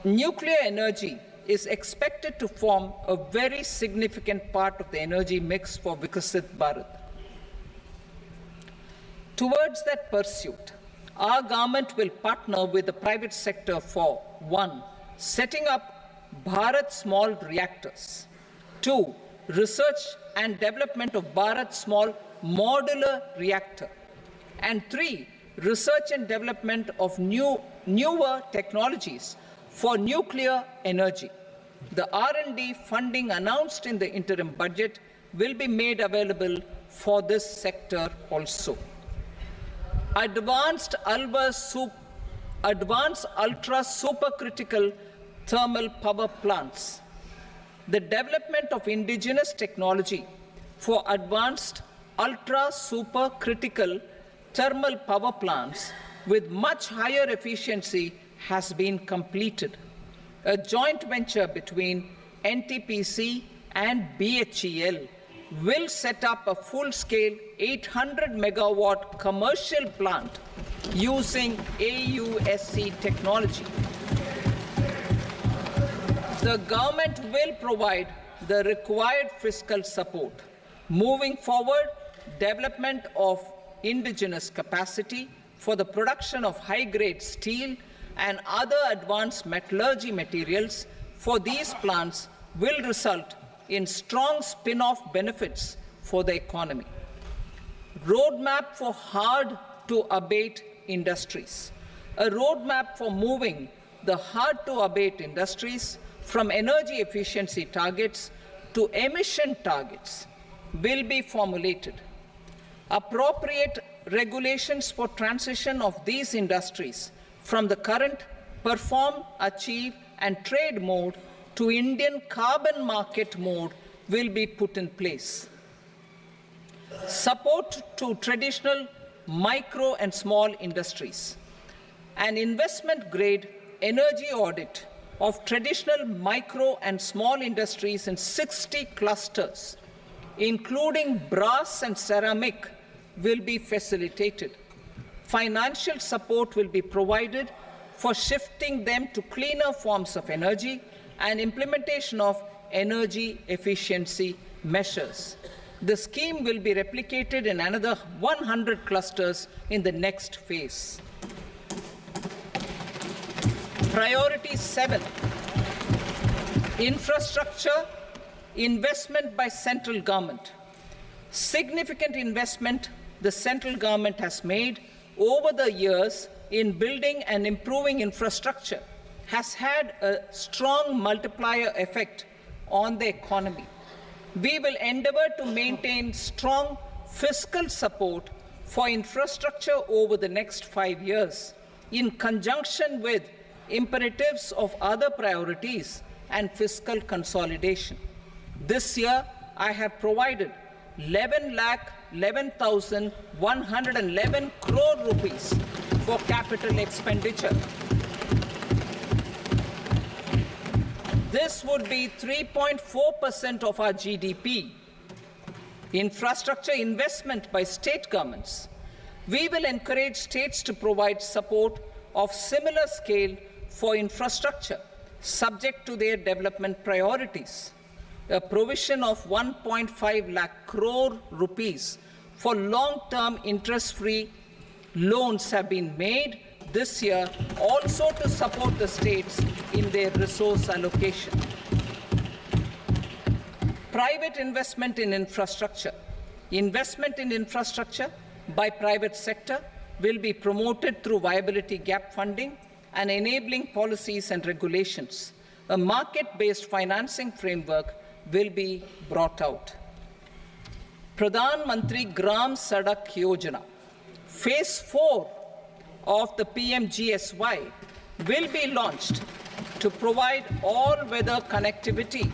Nuclear energy is expected to form a very significant part of the energy mix for Vikasit Bharat. Towards that pursuit, our government will partner with the private sector for 1. Setting up Bharat Small Reactors, 2. Research and development of Bharat Small Modular Reactor, and 3. Research and development of newer technologies for nuclear energy. The R&D funding announced in the interim budget will be made available for this sector also. Advanced Alva advanced ultra supercritical thermal power plants, the development of indigenous technology for advanced ultra supercritical thermal power plants with much higher efficiency has been completed. A joint venture between NTPC and BHEL will set up a full-scale 800 megawatt commercial plant using AUSC technology. The government will provide the required fiscal support. Moving forward, development of indigenous capacity for the production of high-grade steel and other advanced metallurgy materials for these plants will result in strong spin-off benefits for the economy. Roadmap for hard-to-abate industries. A roadmap for moving the hard-to-abate industries from energy efficiency targets to emission targets will be formulated. Appropriate regulations for transition of these industries from the current perform, achieve, and trade mode to Indian carbon market mode will be put in place. Support to traditional micro and small industries. An investment-grade energy audit of traditional micro and small industries in 60 clusters, including brass and ceramic, will be facilitated. Financial support will be provided for shifting them to cleaner forms of energy and implementation of energy efficiency measures. The scheme will be replicated in another 100 clusters in the next phase. Priority 7, infrastructure investment by central government. Significant investment the central government has made over the years in building and improving infrastructure has had a strong multiplier effect on the economy. We will endeavor to maintain strong fiscal support for infrastructure over the next 5 years in conjunction with imperatives of other priorities and fiscal consolidation. This year, I have provided 11,11,111 crore rupees for capital expenditure. This would be 3.4% of our GDP. Infrastructure investment by state governments. We will encourage states to provide support of similar scale for infrastructure, subject to their development priorities. A provision of 1.5 lakh crore rupees for long-term interest-free loans have been made this year also to support the states in their resource allocation. Private investment in infrastructure. Investment in infrastructure by private sector will be promoted through viability gap funding and enabling policies and regulations. A market-based financing framework will be brought out. Pradhan Mantri Gram Sadak Yojana, Phase 4 of the PMGSY will be launched to provide all-weather connectivity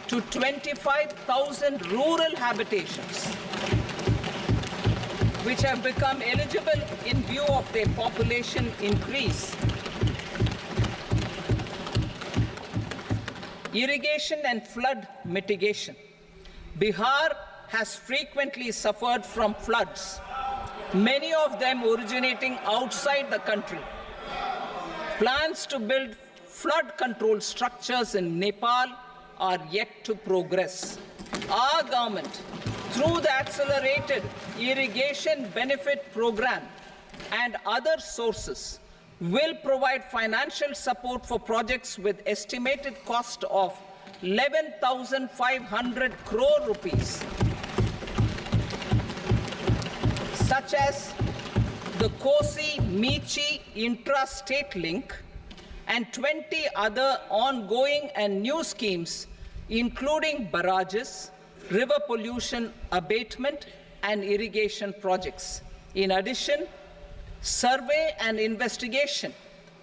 to 25,000 rural habitations, which have become eligible in view of their population increase. Irrigation and flood mitigation. Bihar has frequently suffered from floods, many of them originating outside the country. Plans to build flood control structures in Nepal are yet to progress. Our government, through the Accelerated Irrigation Benefit Program and other sources, will provide financial support for projects with estimated cost of 11,500 crore rupees, such as the Kosi-Michi intra-state link and 20 other ongoing and new schemes, including barrages, river pollution abatement, and irrigation projects. In addition, survey and investigation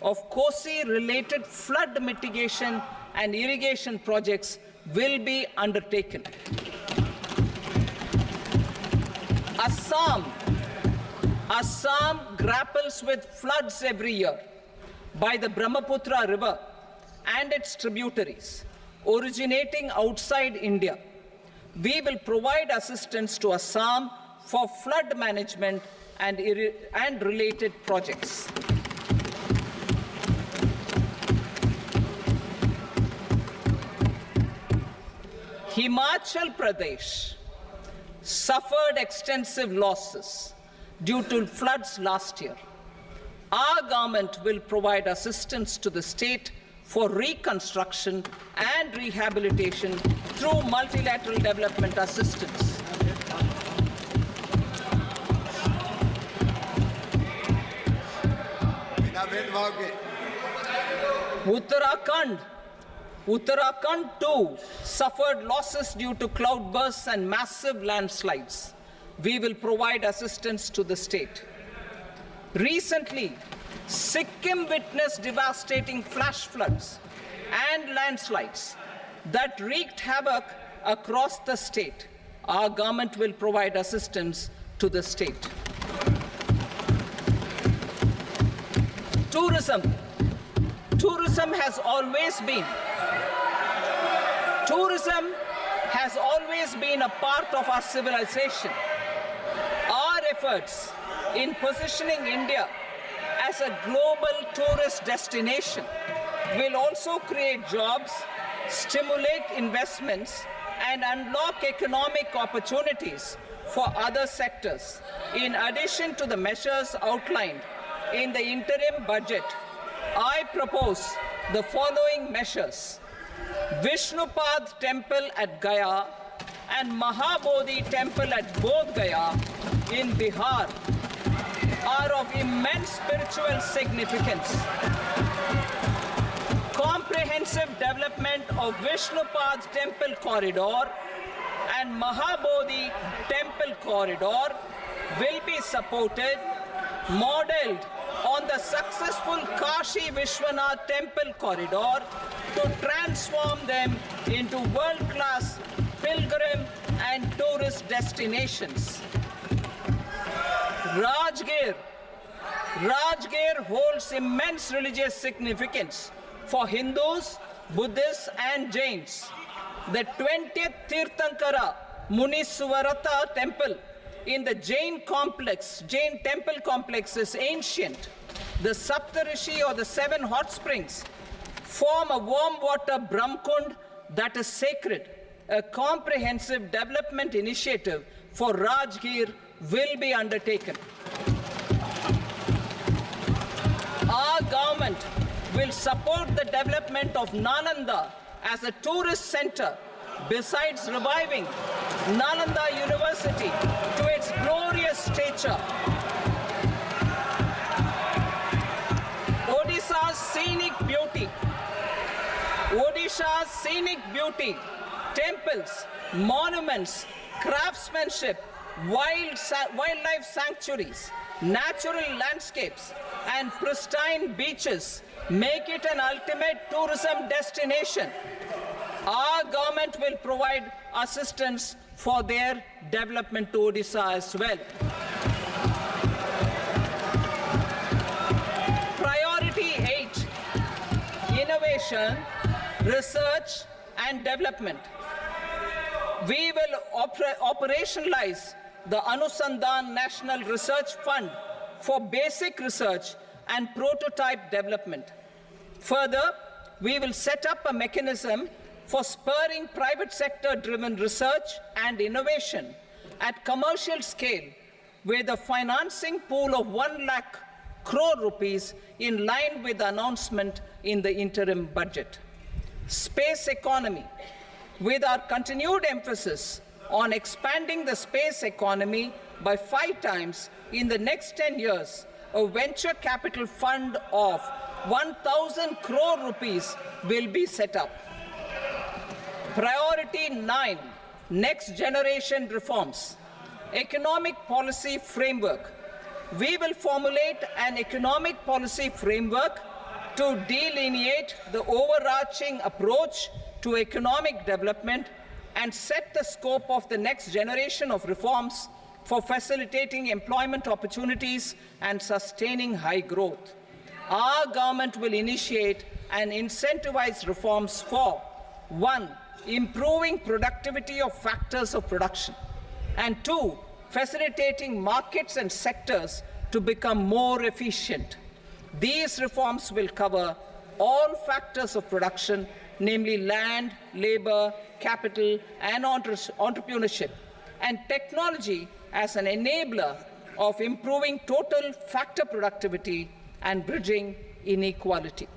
of Kosi-related flood mitigation and irrigation projects will be undertaken. Assam grapples with floods every year by the Brahmaputra River and its tributaries originating outside India. We will provide assistance to Assam for flood management and related projects. Himachal Pradesh suffered extensive losses due to floods last year. Our government will provide assistance to the state for reconstruction and rehabilitation through multilateral development assistance. Uttarakhand too suffered losses due to cloudbursts and massive landslides. We will provide assistance to the state. Recently, Sikkim witnessed devastating flash floods and landslides that wreaked havoc across the state. Our government will provide assistance to the state. Tourism has always been a part of our civilization. Our efforts in positioning India as a global tourist destination will also create jobs, stimulate investments, and unlock economic opportunities for other sectors. In addition to the measures outlined in the interim budget, I propose the following measures. Vishnupad Temple at Gaya and Mahabodhi Temple at Bodh Gaya in Bihar are of immense spiritual significance. Comprehensive development of Vishnupad Temple Corridor and Mahabodhi Temple Corridor will be supported, modeled on the successful Kashi Vishwanath Temple Corridor to transform them into world-class pilgrim and tourist destinations. Rajgir holds immense religious significance for Hindus, Buddhists, and Jains. The 20th Tirthankara Muniswarata Temple in the Jain temple complex is ancient. The Saptarishi, or the 7 hot springs, form a warm water Brahmkund that is sacred. A comprehensive development initiative for Rajgir will be undertaken. Our government will support the development of Nalanda as a tourist center, besides reviving Nalanda University to its glorious stature. Odisha's scenic beauty, temples, monuments, craftsmanship, wildlife sanctuaries, natural landscapes, and pristine beaches make it an ultimate tourism destination. Our government will provide assistance for their development to Odisha as well. Priority 8, innovation, research, and development. We will operationalize the Anusandhan National Research Fund for basic research and prototype development. Further, we will set up a mechanism for spurring private sector-driven research and innovation at commercial scale with a financing pool of 1 lakh crore rupees in line with the announcement in the interim budget. Space economy. With our continued emphasis on expanding the space economy by 5 times in the next 10 years, a venture capital fund of 1,000 crore rupees will be set up. Priority 9, next generation reforms. Economic policy framework. We will formulate an economic policy framework to delineate the overarching approach to economic development and set the scope of the next generation of reforms for facilitating employment opportunities and sustaining high growth. Our government will initiate and incentivize reforms for 1. Improving productivity of factors of production, and 2. Facilitating markets and sectors to become more efficient. These reforms will cover all factors of production, namely land, labor, capital, and entrepreneurship, and technology as an enabler of improving total factor productivity and bridging inequality.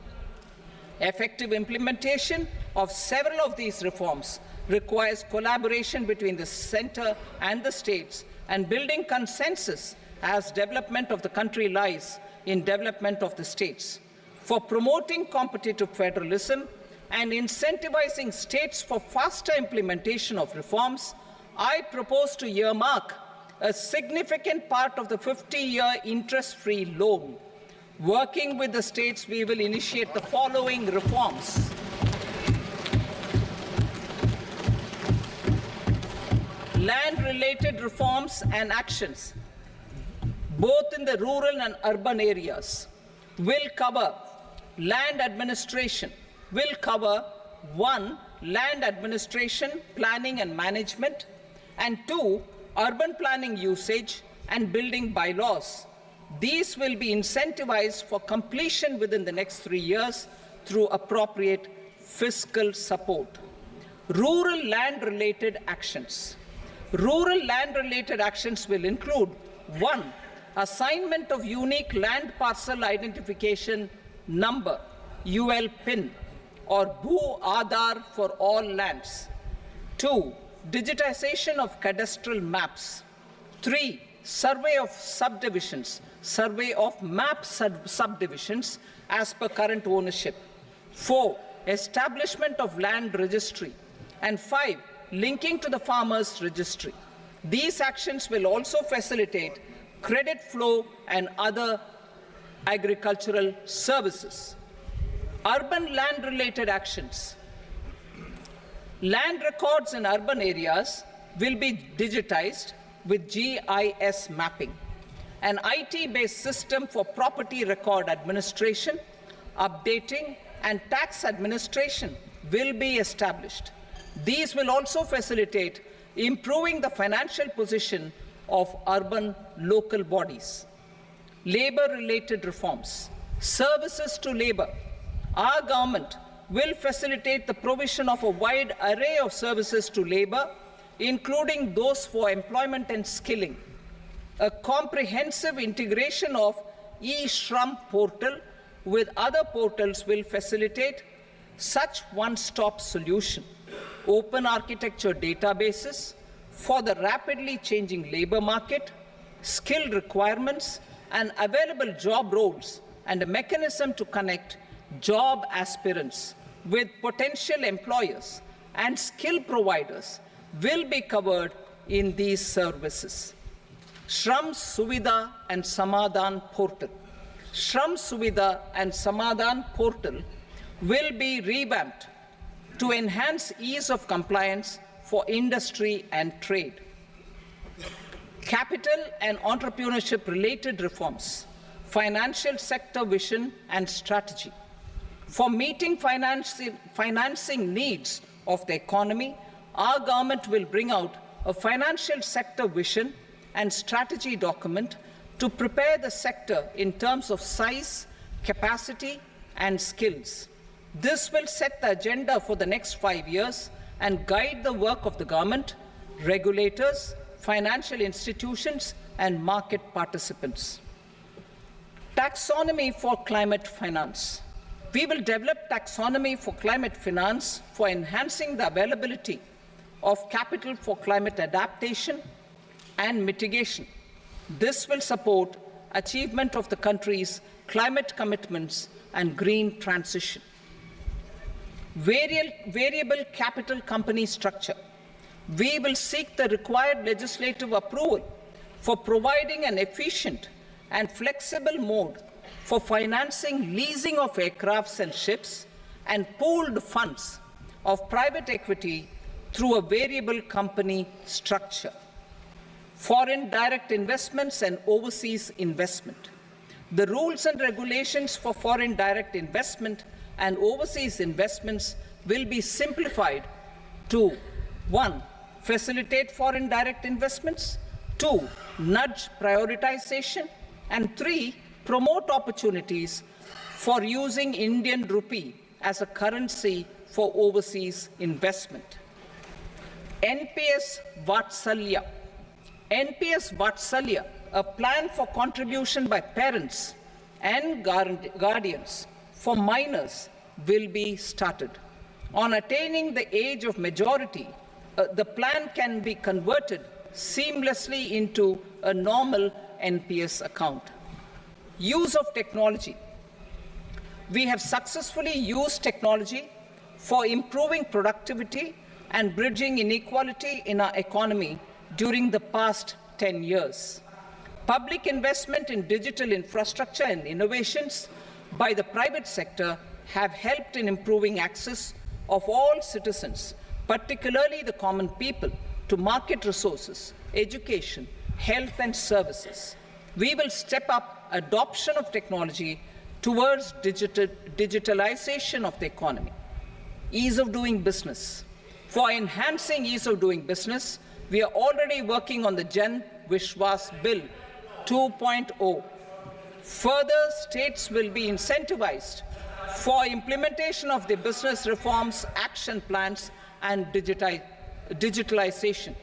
Effective implementation of several of these reforms requires collaboration between the center and the states, and building consensus as development of the country lies in development of the states. For promoting competitive federalism and incentivizing states for faster implementation of reforms, I propose to earmark a significant part of the 50-year interest-free loan. Working with the states, we will initiate the following reforms. Land-related reforms and actions, both in the rural and urban areas, will cover land administration, will cover 1. Land administration, planning and management, and 2. Urban planning usage and building bylaws. These will be incentivized for completion within the next 3 years through appropriate fiscal support. Rural land-related actions. Rural land-related actions will include 1. Assignment of unique land parcel identification number, UL PIN, or Bhu Aadhaar for all lands. 2. Digitization of cadastral maps. 3. Survey of subdivisions, survey of map subdivisions as per current ownership. 4. Establishment of land registry. And 5. Linking to the farmers registry. These actions will also facilitate credit flow and other agricultural services. Urban land-related actions. Land records in urban areas will be digitized with GIS mapping. An IT-based system for property record administration, updating, and tax administration will be established. These will also facilitate improving the financial position of urban local bodies. Labor-related reforms. Services to labor. Our government will facilitate the provision of a wide array of services to labor, including those for employment and skilling. A comprehensive integration of e-Shram portal with other portals will facilitate such one-stop solution. Open architecture databases for the rapidly changing labor market, skill requirements, and available job roles, and a mechanism to connect job aspirants with potential employers and skill providers will be covered in these services. Shram Suvidha and Samadhan portal. Shram Suvidha and Samadhan portal will be revamped to enhance ease of compliance for industry and trade. Capital and entrepreneurship related reforms, financial sector vision and strategy. For meeting financing needs of the economy, our government will bring out a financial sector vision and strategy document to prepare the sector in terms of size, capacity, and skills. This will set the agenda for the next 5 years and guide the work of the government, regulators, financial institutions, and market participants. Taxonomy for climate finance. We will develop taxonomy for climate finance for enhancing the availability of capital for climate adaptation and mitigation. This will support achievement of the country's climate commitments and green transition. Variable capital company structure. We will seek the required legislative approval for providing an efficient and flexible mode for financing leasing of aircrafts and ships and pooled funds of private equity through a variable company structure. Foreign direct investments and overseas investment. The rules and regulations for foreign direct investment and overseas investments will be simplified to 1. Facilitate foreign direct investments, 2. Nudge prioritization, and 3. Promote opportunities for using Indian rupee as a currency for overseas investment. NPS Vatsalya. NPS Vatsalya, a plan for contribution by parents and guardians for minors, will be started. On attaining the age of majority, the plan can be converted seamlessly into a normal NPS account. Use of technology. We have successfully used technology for improving productivity and bridging inequality in our economy during the past 10 years. Public investment in digital infrastructure and innovations by the private sector have helped in improving access of all citizens, particularly the common people, to market resources, education, health and services. We will step up adoption of technology towards digitalization of the economy. Ease of doing business. For enhancing ease of doing business, we are already working on the Jan Vishwas Bill 2.0. Further, states will be incentivized for implementation of the business reforms, action plans, and digitalization.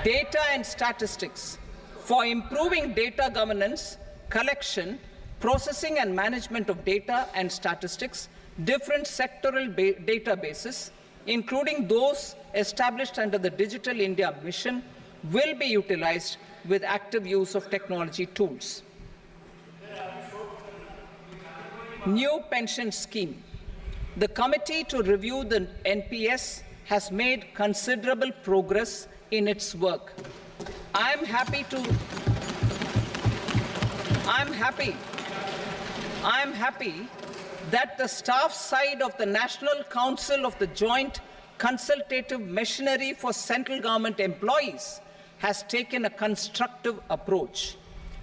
Data and statistics. For improving data governance, collection, processing and management of data and statistics, different sectoral databases, including those established under the Digital India Mission, will be utilized with active use of technology tools. New pension scheme. The committee to review the NPS has made considerable progress in its work. I am happy that the staff side of the National Council of the Joint Consultative Machinery for Central Government Employees has taken a constructive approach.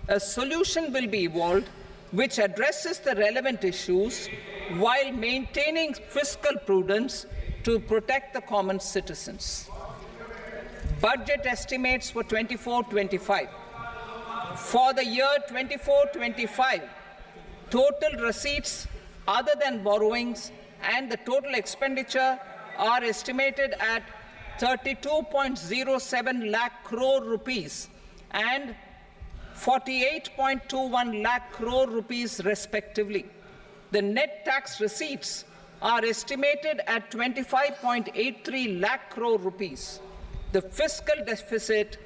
A solution will be evolved which addresses the relevant issues while maintaining fiscal prudence to protect the common citizens. Budget estimates for 24-25. For the year 24-25, total receipts other than borrowings and the total expenditure are estimated at 32.07 lakh crore rupees and 48.21 lakh crore rupees respectively. The net tax receipts are estimated at 25.83 lakh crore rupees. The fiscal deficit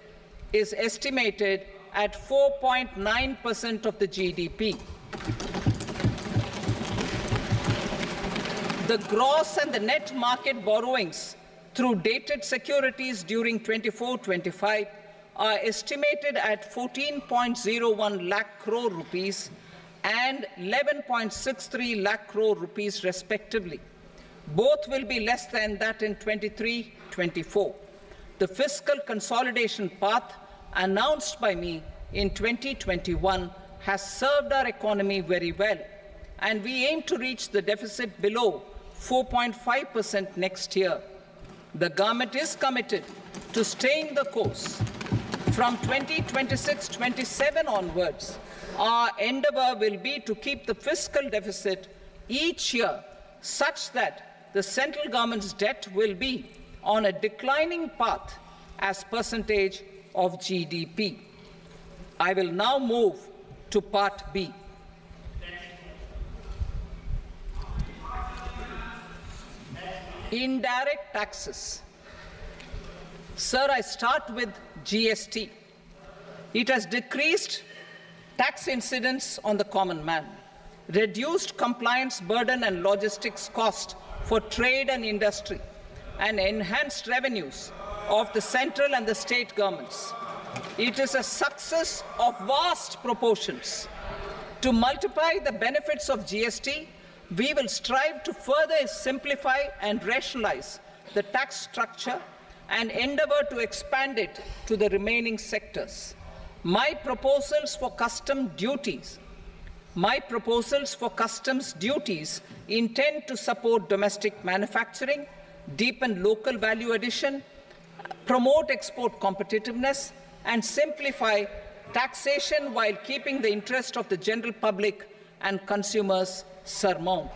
is estimated at 4.9% of the GDP. The gross and the net market borrowings through dated securities during 24-25 are estimated at 14.01 lakh crore rupees and 11.63 lakh crore rupees respectively. Both will be less than that in 23-24. The fiscal consolidation path announced by me in 2021 has served our economy very well, and we aim to reach the deficit below 4.5% next year. The government is committed to staying the course. From 2026-27 onwards, our endeavor will be to keep the fiscal deficit each year such that the central government's debt will be on a declining path as percentage of GDP. I will now move to Part B. Indirect taxes. Sir, I start with GST. It has decreased tax incidence on the common man, reduced compliance burden and logistics cost for trade and industry, and enhanced revenues of the central and the state governments. It is a success of vast proportions. To multiply the benefits of GST, we will strive to further simplify and rationalize the tax structure and endeavor to expand it to the remaining sectors. My proposals for customs duties intend to support domestic manufacturing, deepen local value addition, promote export competitiveness, and simplify taxation while keeping the interest of the general public and consumers surmount.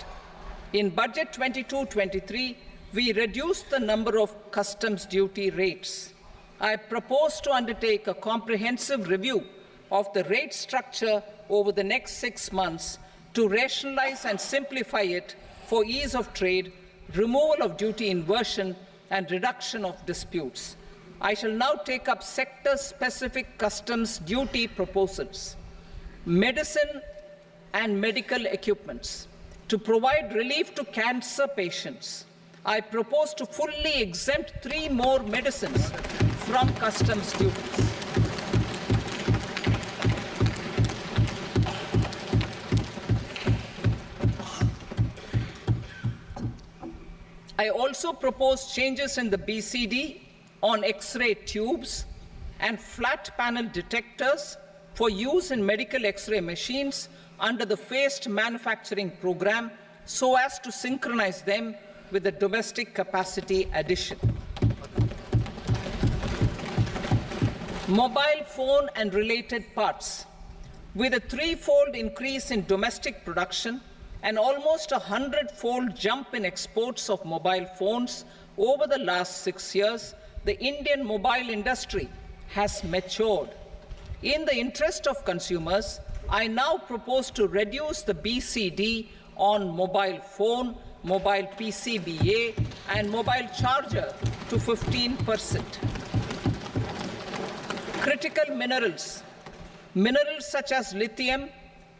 In Budget 22-23, we reduced the number of customs duty rates. I propose to undertake a comprehensive review of the rate structure over the next 6 months to rationalize and simplify it for ease of trade, removal of duty inversion, and reduction of disputes. I shall now take up sector-specific customs duty proposals. Medicine and medical equipments. To provide relief to cancer patients, I propose to fully exempt 3 more medicines from customs duties. I also propose changes in the BCD on X-ray tubes and flat panel detectors for use in medical X-ray machines under the phased manufacturing program so as to synchronize them with the domestic capacity addition. Mobile phone and related parts. With a 3-fold increase in domestic production and almost a 100-fold jump in exports of mobile phones over the last 6 years, the Indian mobile industry has matured. In the interest of consumers, I now propose to reduce the BCD on mobile phone, mobile PCBA, and mobile charger to 15%. Critical minerals. Minerals such as lithium,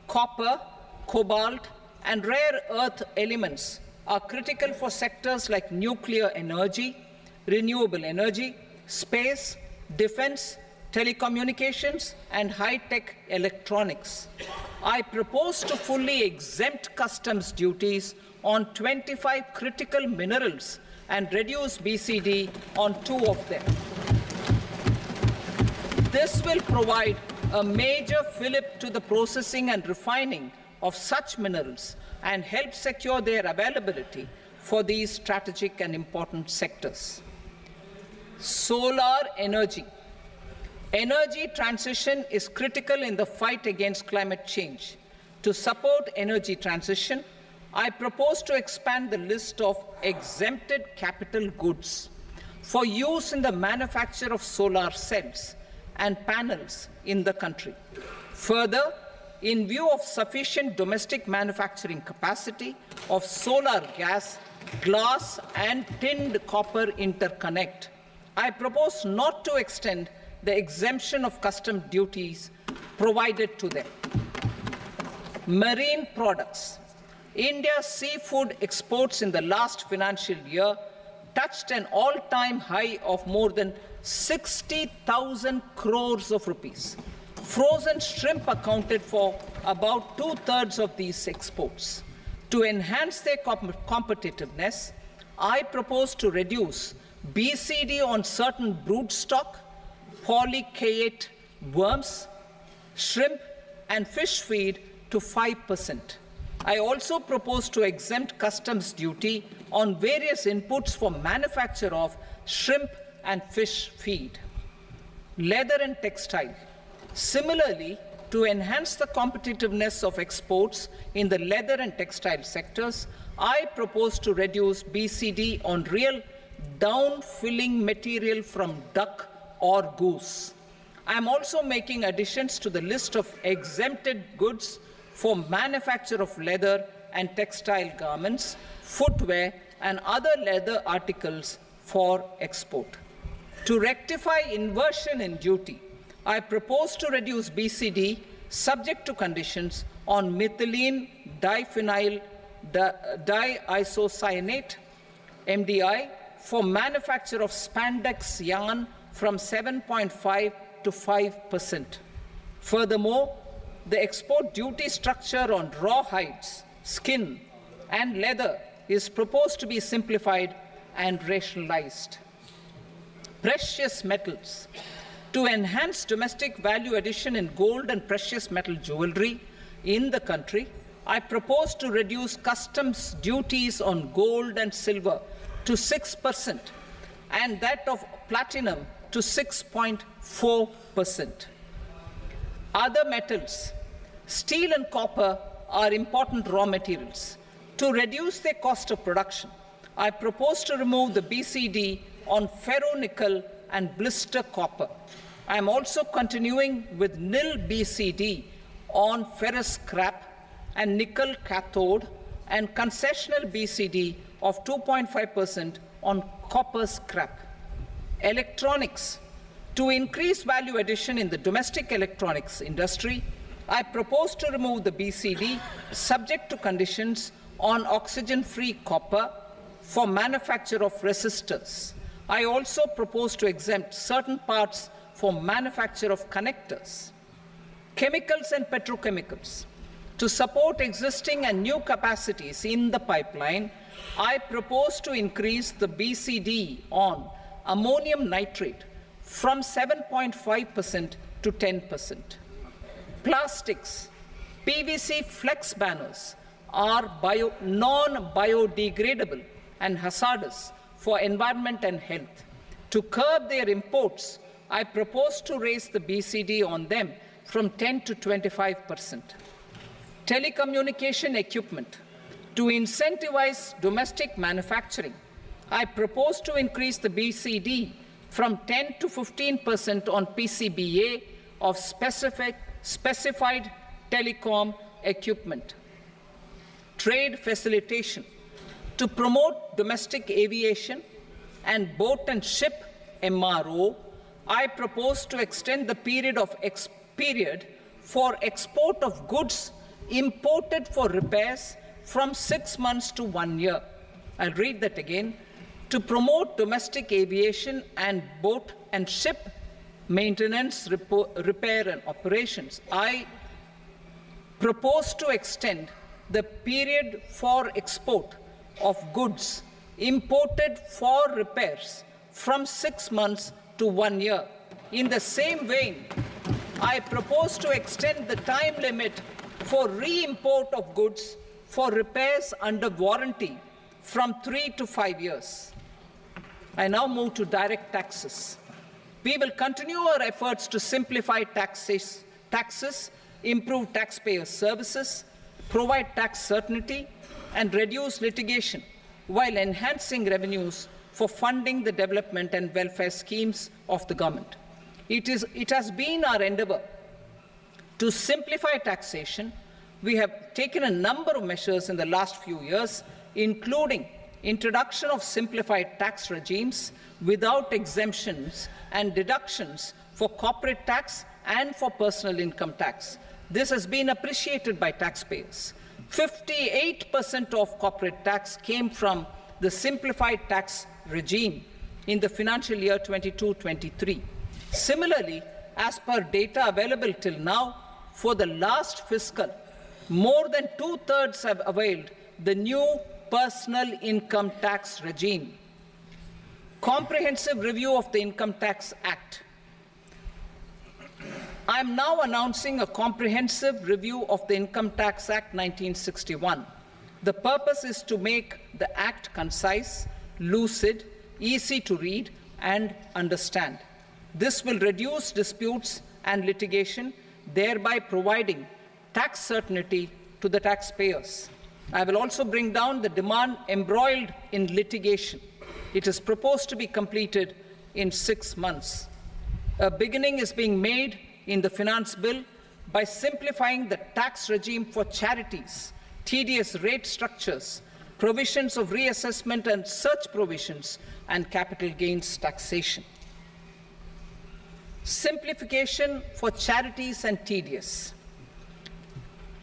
copper, cobalt, and rare earth elements are critical for sectors like nuclear energy, renewable energy, space, defense, telecommunications, and high-tech electronics. I propose to fully exempt customs duties on 25 critical minerals and reduce BCD on 2 of them. This will provide a major fillip to the processing and refining of such minerals and help secure their availability for these strategic and important sectors. Solar energy. Energy transition is critical in the fight against climate change. To support energy transition, I propose to expand the list of exempted capital goods for use in the manufacture of solar cells and panels in the country. Further, in view of sufficient domestic manufacturing capacity of solar gas, glass, and tinned copper interconnect, I propose not to extend the exemption of custom duties provided to them. Marine products. India's seafood exports in the last financial year touched an all-time high of more than 60,000 crores of rupees. Frozen shrimp accounted for about 2/3 of these exports. To enhance their competitiveness, I propose to reduce BCD on certain broodstock, polychaete worms, shrimp, and fish feed to 5%. I also propose to exempt customs duty on various inputs for manufacture of shrimp and fish feed. Leather and textile. Similarly, to enhance the competitiveness of exports in the leather and textile sectors, I propose to reduce BCD on real down-filling material from duck or goose. I am also making additions to the list of exempted goods for manufacture of leather and textile garments, footwear, and other leather articles for export. To rectify inversion in duty, I propose to reduce BCD subject to conditions on methylene diphenyl diisocyanate, MDI, for manufacture of spandex yarn from 7.5 to 5%. Furthermore, the export duty structure on raw hides, skin, and leather is proposed to be simplified and rationalized. Precious metals. To enhance domestic value addition in gold and precious metal jewelry in the country, I propose to reduce customs duties on gold and silver to 6% and that of platinum to 6.4%. Other metals, steel and copper are important raw materials. To reduce their cost of production, I propose to remove the BCD on ferronickel and blister copper. I am also continuing with nil BCD on ferrous scrap and nickel cathode and concessional BCD of 2.5% on copper scrap. Electronics. To increase value addition in the domestic electronics industry, I propose to remove the BCD subject to conditions on oxygen-free copper for manufacture of resistors. I also propose to exempt certain parts for manufacture of connectors. Chemicals and petrochemicals. To support existing and new capacities in the pipeline, I propose to increase the BCD on ammonium nitrate from 7.5% to 10%. Plastics. PVC flex banners are non-biodegradable and hazardous for environment and health. To curb their imports, I propose to raise the BCD on them from 10 to 25%. Telecommunication equipment. To incentivize domestic manufacturing, I propose to increase the BCD from 10 to 15% on PCBA of specified telecom equipment. Trade facilitation. To promote domestic aviation and boat and ship MRO, I propose to extend the period for export of goods imported for repairs from 6 months to 1 year. I'll read that again. To promote domestic aviation and boat and ship maintenance, repair and operations, I propose to extend the period for export of goods imported for repairs from 6 months to 1 year. In the same vein, I propose to extend the time limit for re-import of goods for repairs under warranty from 3 to 5 years. I now move to direct taxes. We will continue our efforts to simplify taxes, improve taxpayer services, provide tax certainty, and reduce litigation while enhancing revenues for funding the development and welfare schemes of the government. It has been our endeavor to simplify taxation. We have taken a number of measures in the last few years, including introduction of simplified tax regimes without exemptions and deductions for corporate tax and for personal income tax. This has been appreciated by taxpayers. 58% of corporate tax came from the simplified tax regime in the financial year 22-23. Similarly, as per data available till now, for the last fiscal, more than 2/3 have availed the new personal income tax regime. Comprehensive review of the Income Tax Act. I am now announcing a comprehensive review of the Income Tax Act 1961. The purpose is to make the Act concise, lucid, easy to read and understand. This will reduce disputes and litigation, thereby providing tax certainty to the taxpayers. I will also bring down the demand embroiled in litigation. It is proposed to be completed in 6 months. A beginning is being made in the finance bill by simplifying the tax regime for charities, tedious rate structures, provisions of reassessment and such provisions, and capital gains taxation. Simplification for charities and tedious.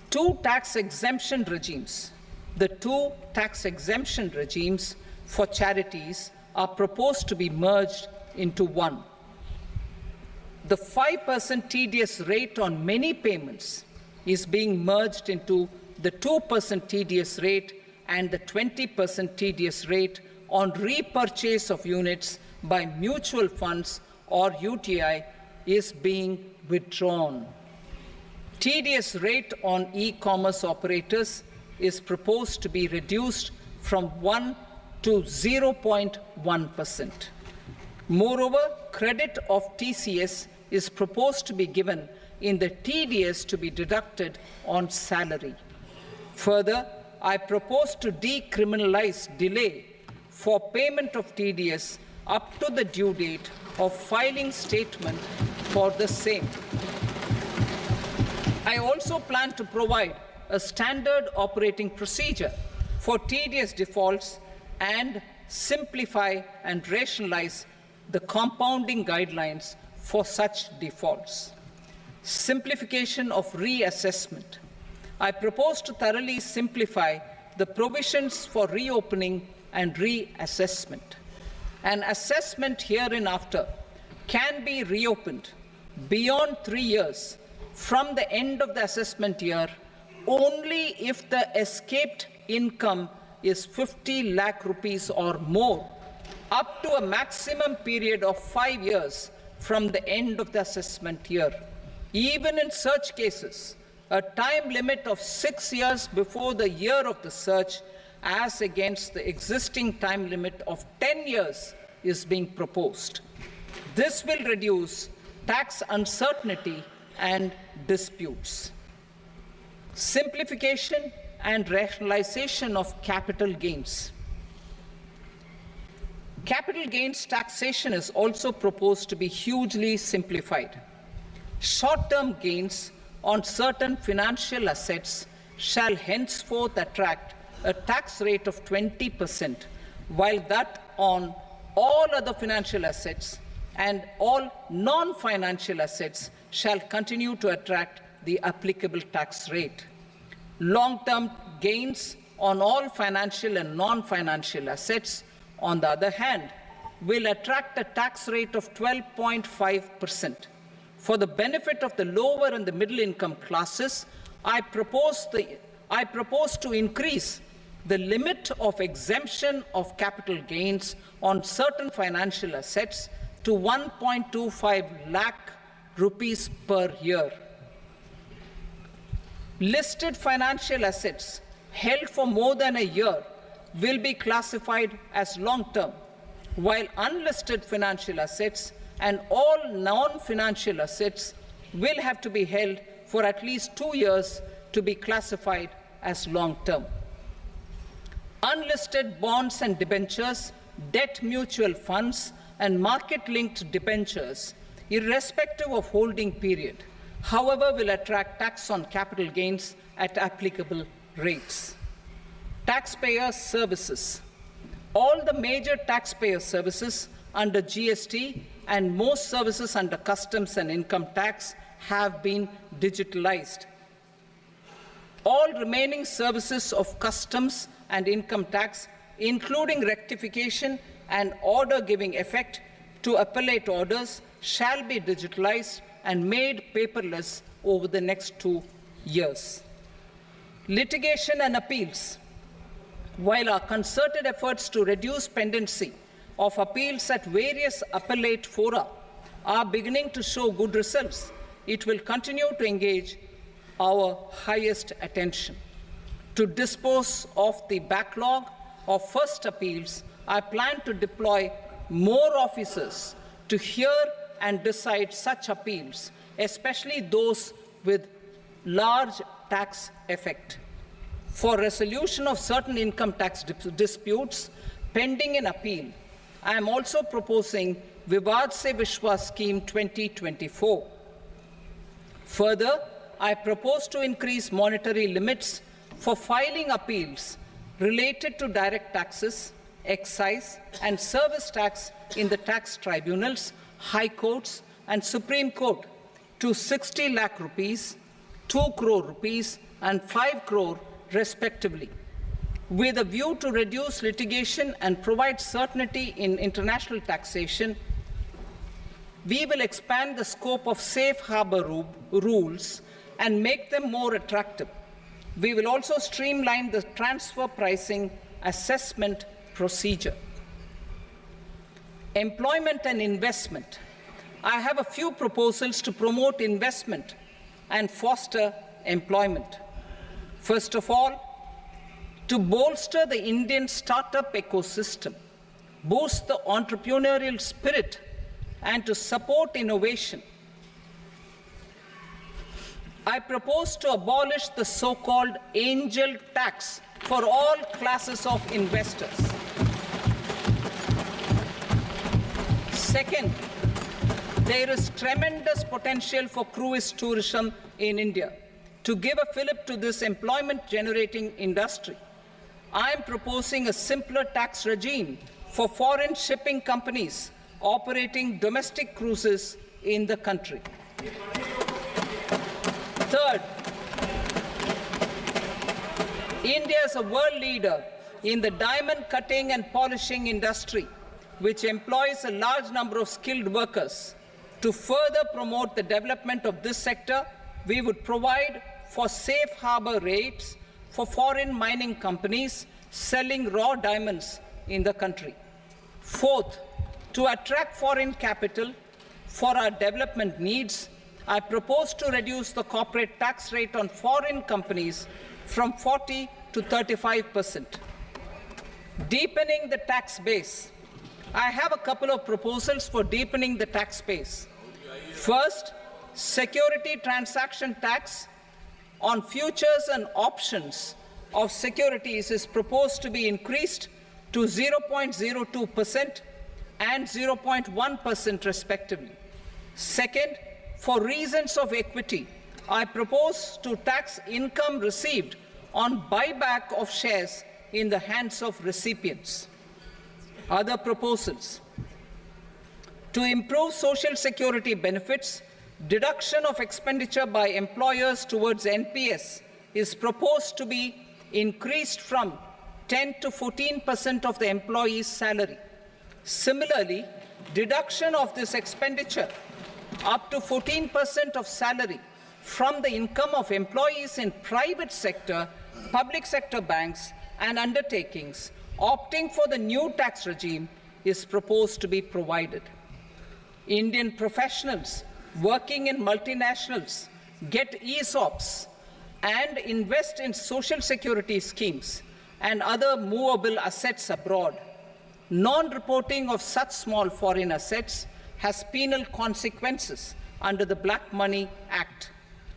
Two tax exemption regimes. The two tax exemption regimes for charities are proposed to be merged into one. The 5% tedious rate on many payments is being merged into the 2% TDS rate and the 20% TDS rate on repurchase of units by mutual funds or UTI is being withdrawn. TDS rate on e-commerce operators is proposed to be reduced from 1 to 0.1%. Moreover, credit of TCS is proposed to be given in the TDS to be deducted on salary. Further, I propose to decriminalize delay for payment of TDS up to the due date of filing statement for the same. I also plan to provide a standard operating procedure for TDS defaults and simplify and rationalize the compounding guidelines for such defaults. Simplification of reassessment. I propose to thoroughly simplify the provisions for reopening and reassessment. An assessment hereinafter can be reopened beyond 3 years from the end of the assessment year only if the escaped income is 50 lakh rupees or more, up to a maximum period of 5 years from the end of the assessment year. Even in such cases, a time limit of 6 years before the year of the search, as against the existing time limit of 10 years, is being proposed. This will reduce tax uncertainty and disputes. Simplification and rationalization of capital gains. Capital gains taxation is also proposed to be hugely simplified. Short-term gains on certain financial assets shall henceforth attract a tax rate of 20%, while that on all other financial assets and all non-financial assets shall continue to attract the applicable tax rate. Long-term gains on all financial and non-financial assets, on the other hand, will attract a tax rate of 12.5%. For the benefit of the lower and the middle income classes, I propose to increase the limit of exemption of capital gains on certain financial assets to 1.25 lakh rupees per year. Listed financial assets held for more than a year will be classified as long-term, while unlisted financial assets and all non-financial assets will have to be held for at least 2 years to be classified as long-term. Unlisted bonds and debentures, debt mutual funds, and market-linked debentures, irrespective of holding period, however, will attract tax on capital gains at applicable rates. Taxpayer services. All the major taxpayer services under GST and most services under customs and income tax have been digitalized. All remaining services of customs and income tax, including rectification and order giving effect to appellate orders, shall be digitalized and made paperless over the next 2 years. Litigation and appeals. While our concerted efforts to reduce pendency of appeals at various appellate fora are beginning to show good results, it will continue to engage our highest attention. To dispose of the backlog of first appeals, I plan to deploy more officers to hear and decide such appeals, especially those with large tax effect. For resolution of certain income tax disputes pending in appeal, I am also proposing Vivad Se Vishwas Scheme 2024. Further, I propose to increase monetary limits for filing appeals related to direct taxes, excise, and service tax in the tax tribunals, high courts, and Supreme Court to 60 lakh rupees, 2 crore rupees, and 5 crore respectively. With a view to reduce litigation and provide certainty in international taxation, we will expand the scope of safe harbor rules and make them more attractive. We will also streamline the transfer pricing assessment procedure. Employment and investment. I have a few proposals to promote investment and foster employment. First of all, to bolster the Indian startup ecosystem, boost the entrepreneurial spirit, and to support innovation, I propose to abolish the so-called angel tax for all classes of investors. Second, there is tremendous potential for cruise tourism in India. To give a fillip to this employment-generating industry, I am proposing a simpler tax regime for foreign shipping companies operating domestic cruises in the country. Third, India is a world leader in the diamond cutting and polishing industry, which employs a large number of skilled workers. To further promote the development of this sector, we would provide for safe harbor rates for foreign mining companies selling raw diamonds in the country. Fourth, to attract foreign capital for our development needs, I propose to reduce the corporate tax rate on foreign companies from 40 to 35%. Deepening the tax base. I have a couple of proposals for deepening the tax base. First, security transaction tax on futures and options of securities is proposed to be increased to 0.02% and 0.1% respectively. Second, for reasons of equity, I propose to tax income received on buyback of shares in the hands of recipients. Other proposals. To improve social security benefits, deduction of expenditure by employers towards NPS is proposed to be increased from 10 to 14% of the employee's salary. Similarly, deduction of this expenditure up to 14% of salary from the income of employees in private sector, public sector banks and undertakings opting for the new tax regime is proposed to be provided. Indian professionals working in multinationals get ESOPs and invest in social security schemes and other movable assets abroad. Non-reporting of such small foreign assets has penal consequences under the Black Money Act.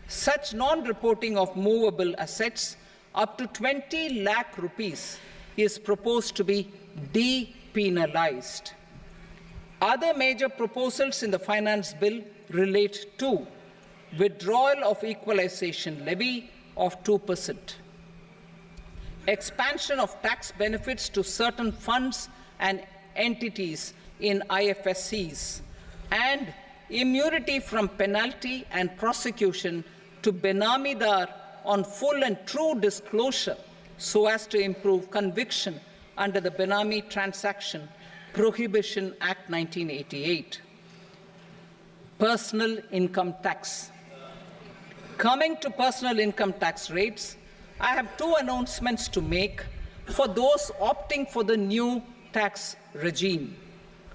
Such non-reporting of movable assets up to 20 lakh rupees is proposed to be depenalized. Other major proposals in the finance bill relate to withdrawal of equalization levy of 2%, expansion of tax benefits to certain funds and entities in IFSCs, and immunity from penalty and prosecution to Benamidar on full and true disclosure so as to improve conviction under the Benami Transaction Prohibition Act 1988. Personal income tax. Coming to personal income tax rates, I have two announcements to make for those opting for the new tax regime.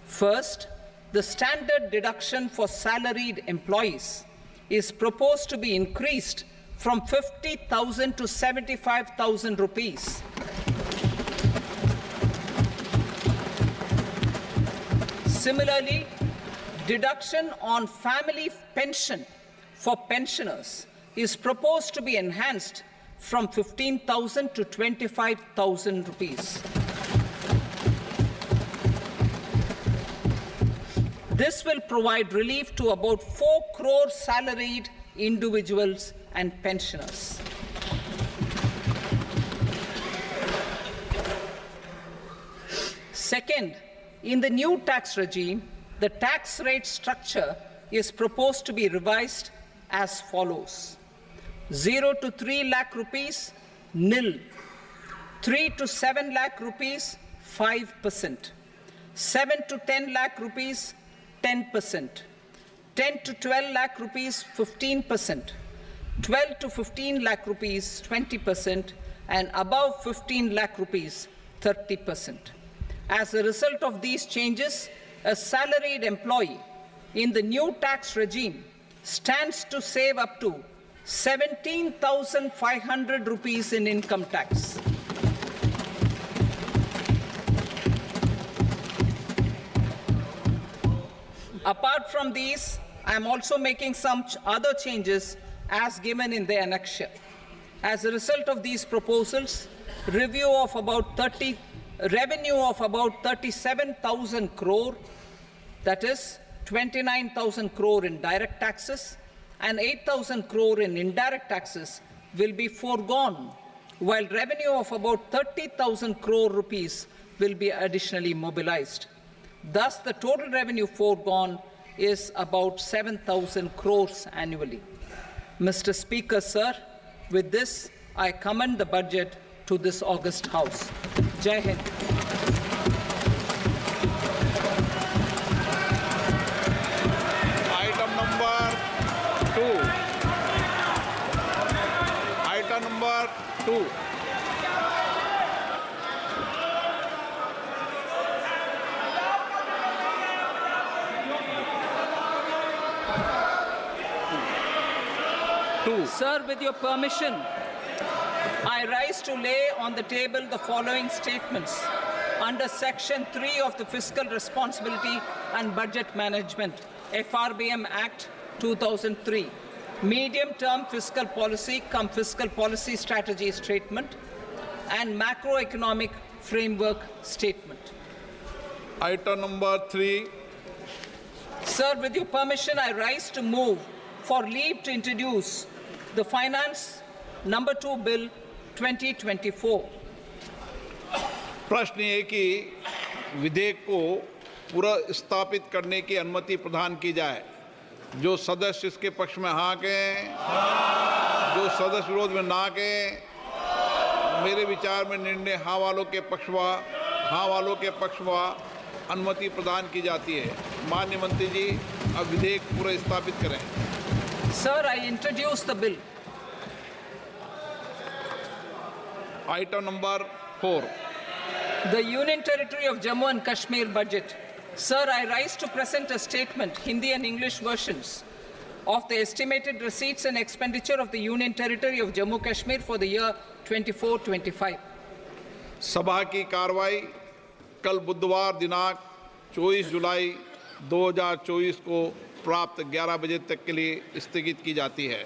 First, the standard deduction for salaried employees is proposed to be increased from 50,000 to 75,000 rupees. Similarly, deduction on family pension for pensioners is proposed to be enhanced from 15,000 to 25,000 rupees. This will provide relief to about 4 crore salaried individuals and pensioners. Second, in the new tax regime, the tax rate structure is proposed to be revised as follows: 0 to 3 lakh rupees, nil; 3 to 7 lakh rupees, 5%; 7 to 10 lakh rupees, 10%; 10 to 12 lakh rupees, 15%; 12 to 15 lakh rupees 20%, and above 15 lakh rupees 30%. As a result of these changes, a salaried employee in the new tax regime stands to save up to 17,500 rupees in income tax. Apart from these, I am also making some other changes as given in the annexure. As a result of these proposals, revenue of about 37,000 crore, that is 29,000 crore in direct taxes and 8,000 crore in indirect taxes will be foregone, while revenue of about 30,000 crore rupees will be additionally mobilized. Thus, the total revenue foregone is about 7,000 crores annually. Mr. Speaker, sir, with this, I commend the budget to this august House. Jai Hind. Item number 2. Item number 2. Sir, with your permission, I rise to lay on the table the following statements under Section 3 of the Fiscal Responsibility and Budget Management, FRBM Act 2003, Medium-Term Fiscal Policy cum Fiscal Policy Strategy Statement, and Macroeconomic Framework Statement. Item number 3. Sir, with your permission, I rise to move for leave to introduce the Finance Number 2 Bill 2024. प्रश्न ये कि विधेयक को पुनर्स्थापित करने की अनुमति प्रदान की जाए। जो सदस्य इसके पक्ष में हाँ कहें, जो सदस्य विरोध में ना कहें। मेरे विचार में निर्णय हाँ वालों के पक्ष में अनुमति प्रदान की जाती है। माननीय मंत्री जी, अब विधेयक पुनर्स्थापित करें। Sir, I introduce the bill. Item number 4. The Union Territory of Jammu and Kashmir budget. Sir, I rise to present a statement, Hindi and English versions, of the estimated receipts and expenditure of the Union Territory of Jammu and Kashmir for the year 24-25. सभा की कार्रवाई कल बुधवार दिनांक 24 जुलाई 2024 को प्राप्त 11 बजे तक के लिए स्थगित की जाती है।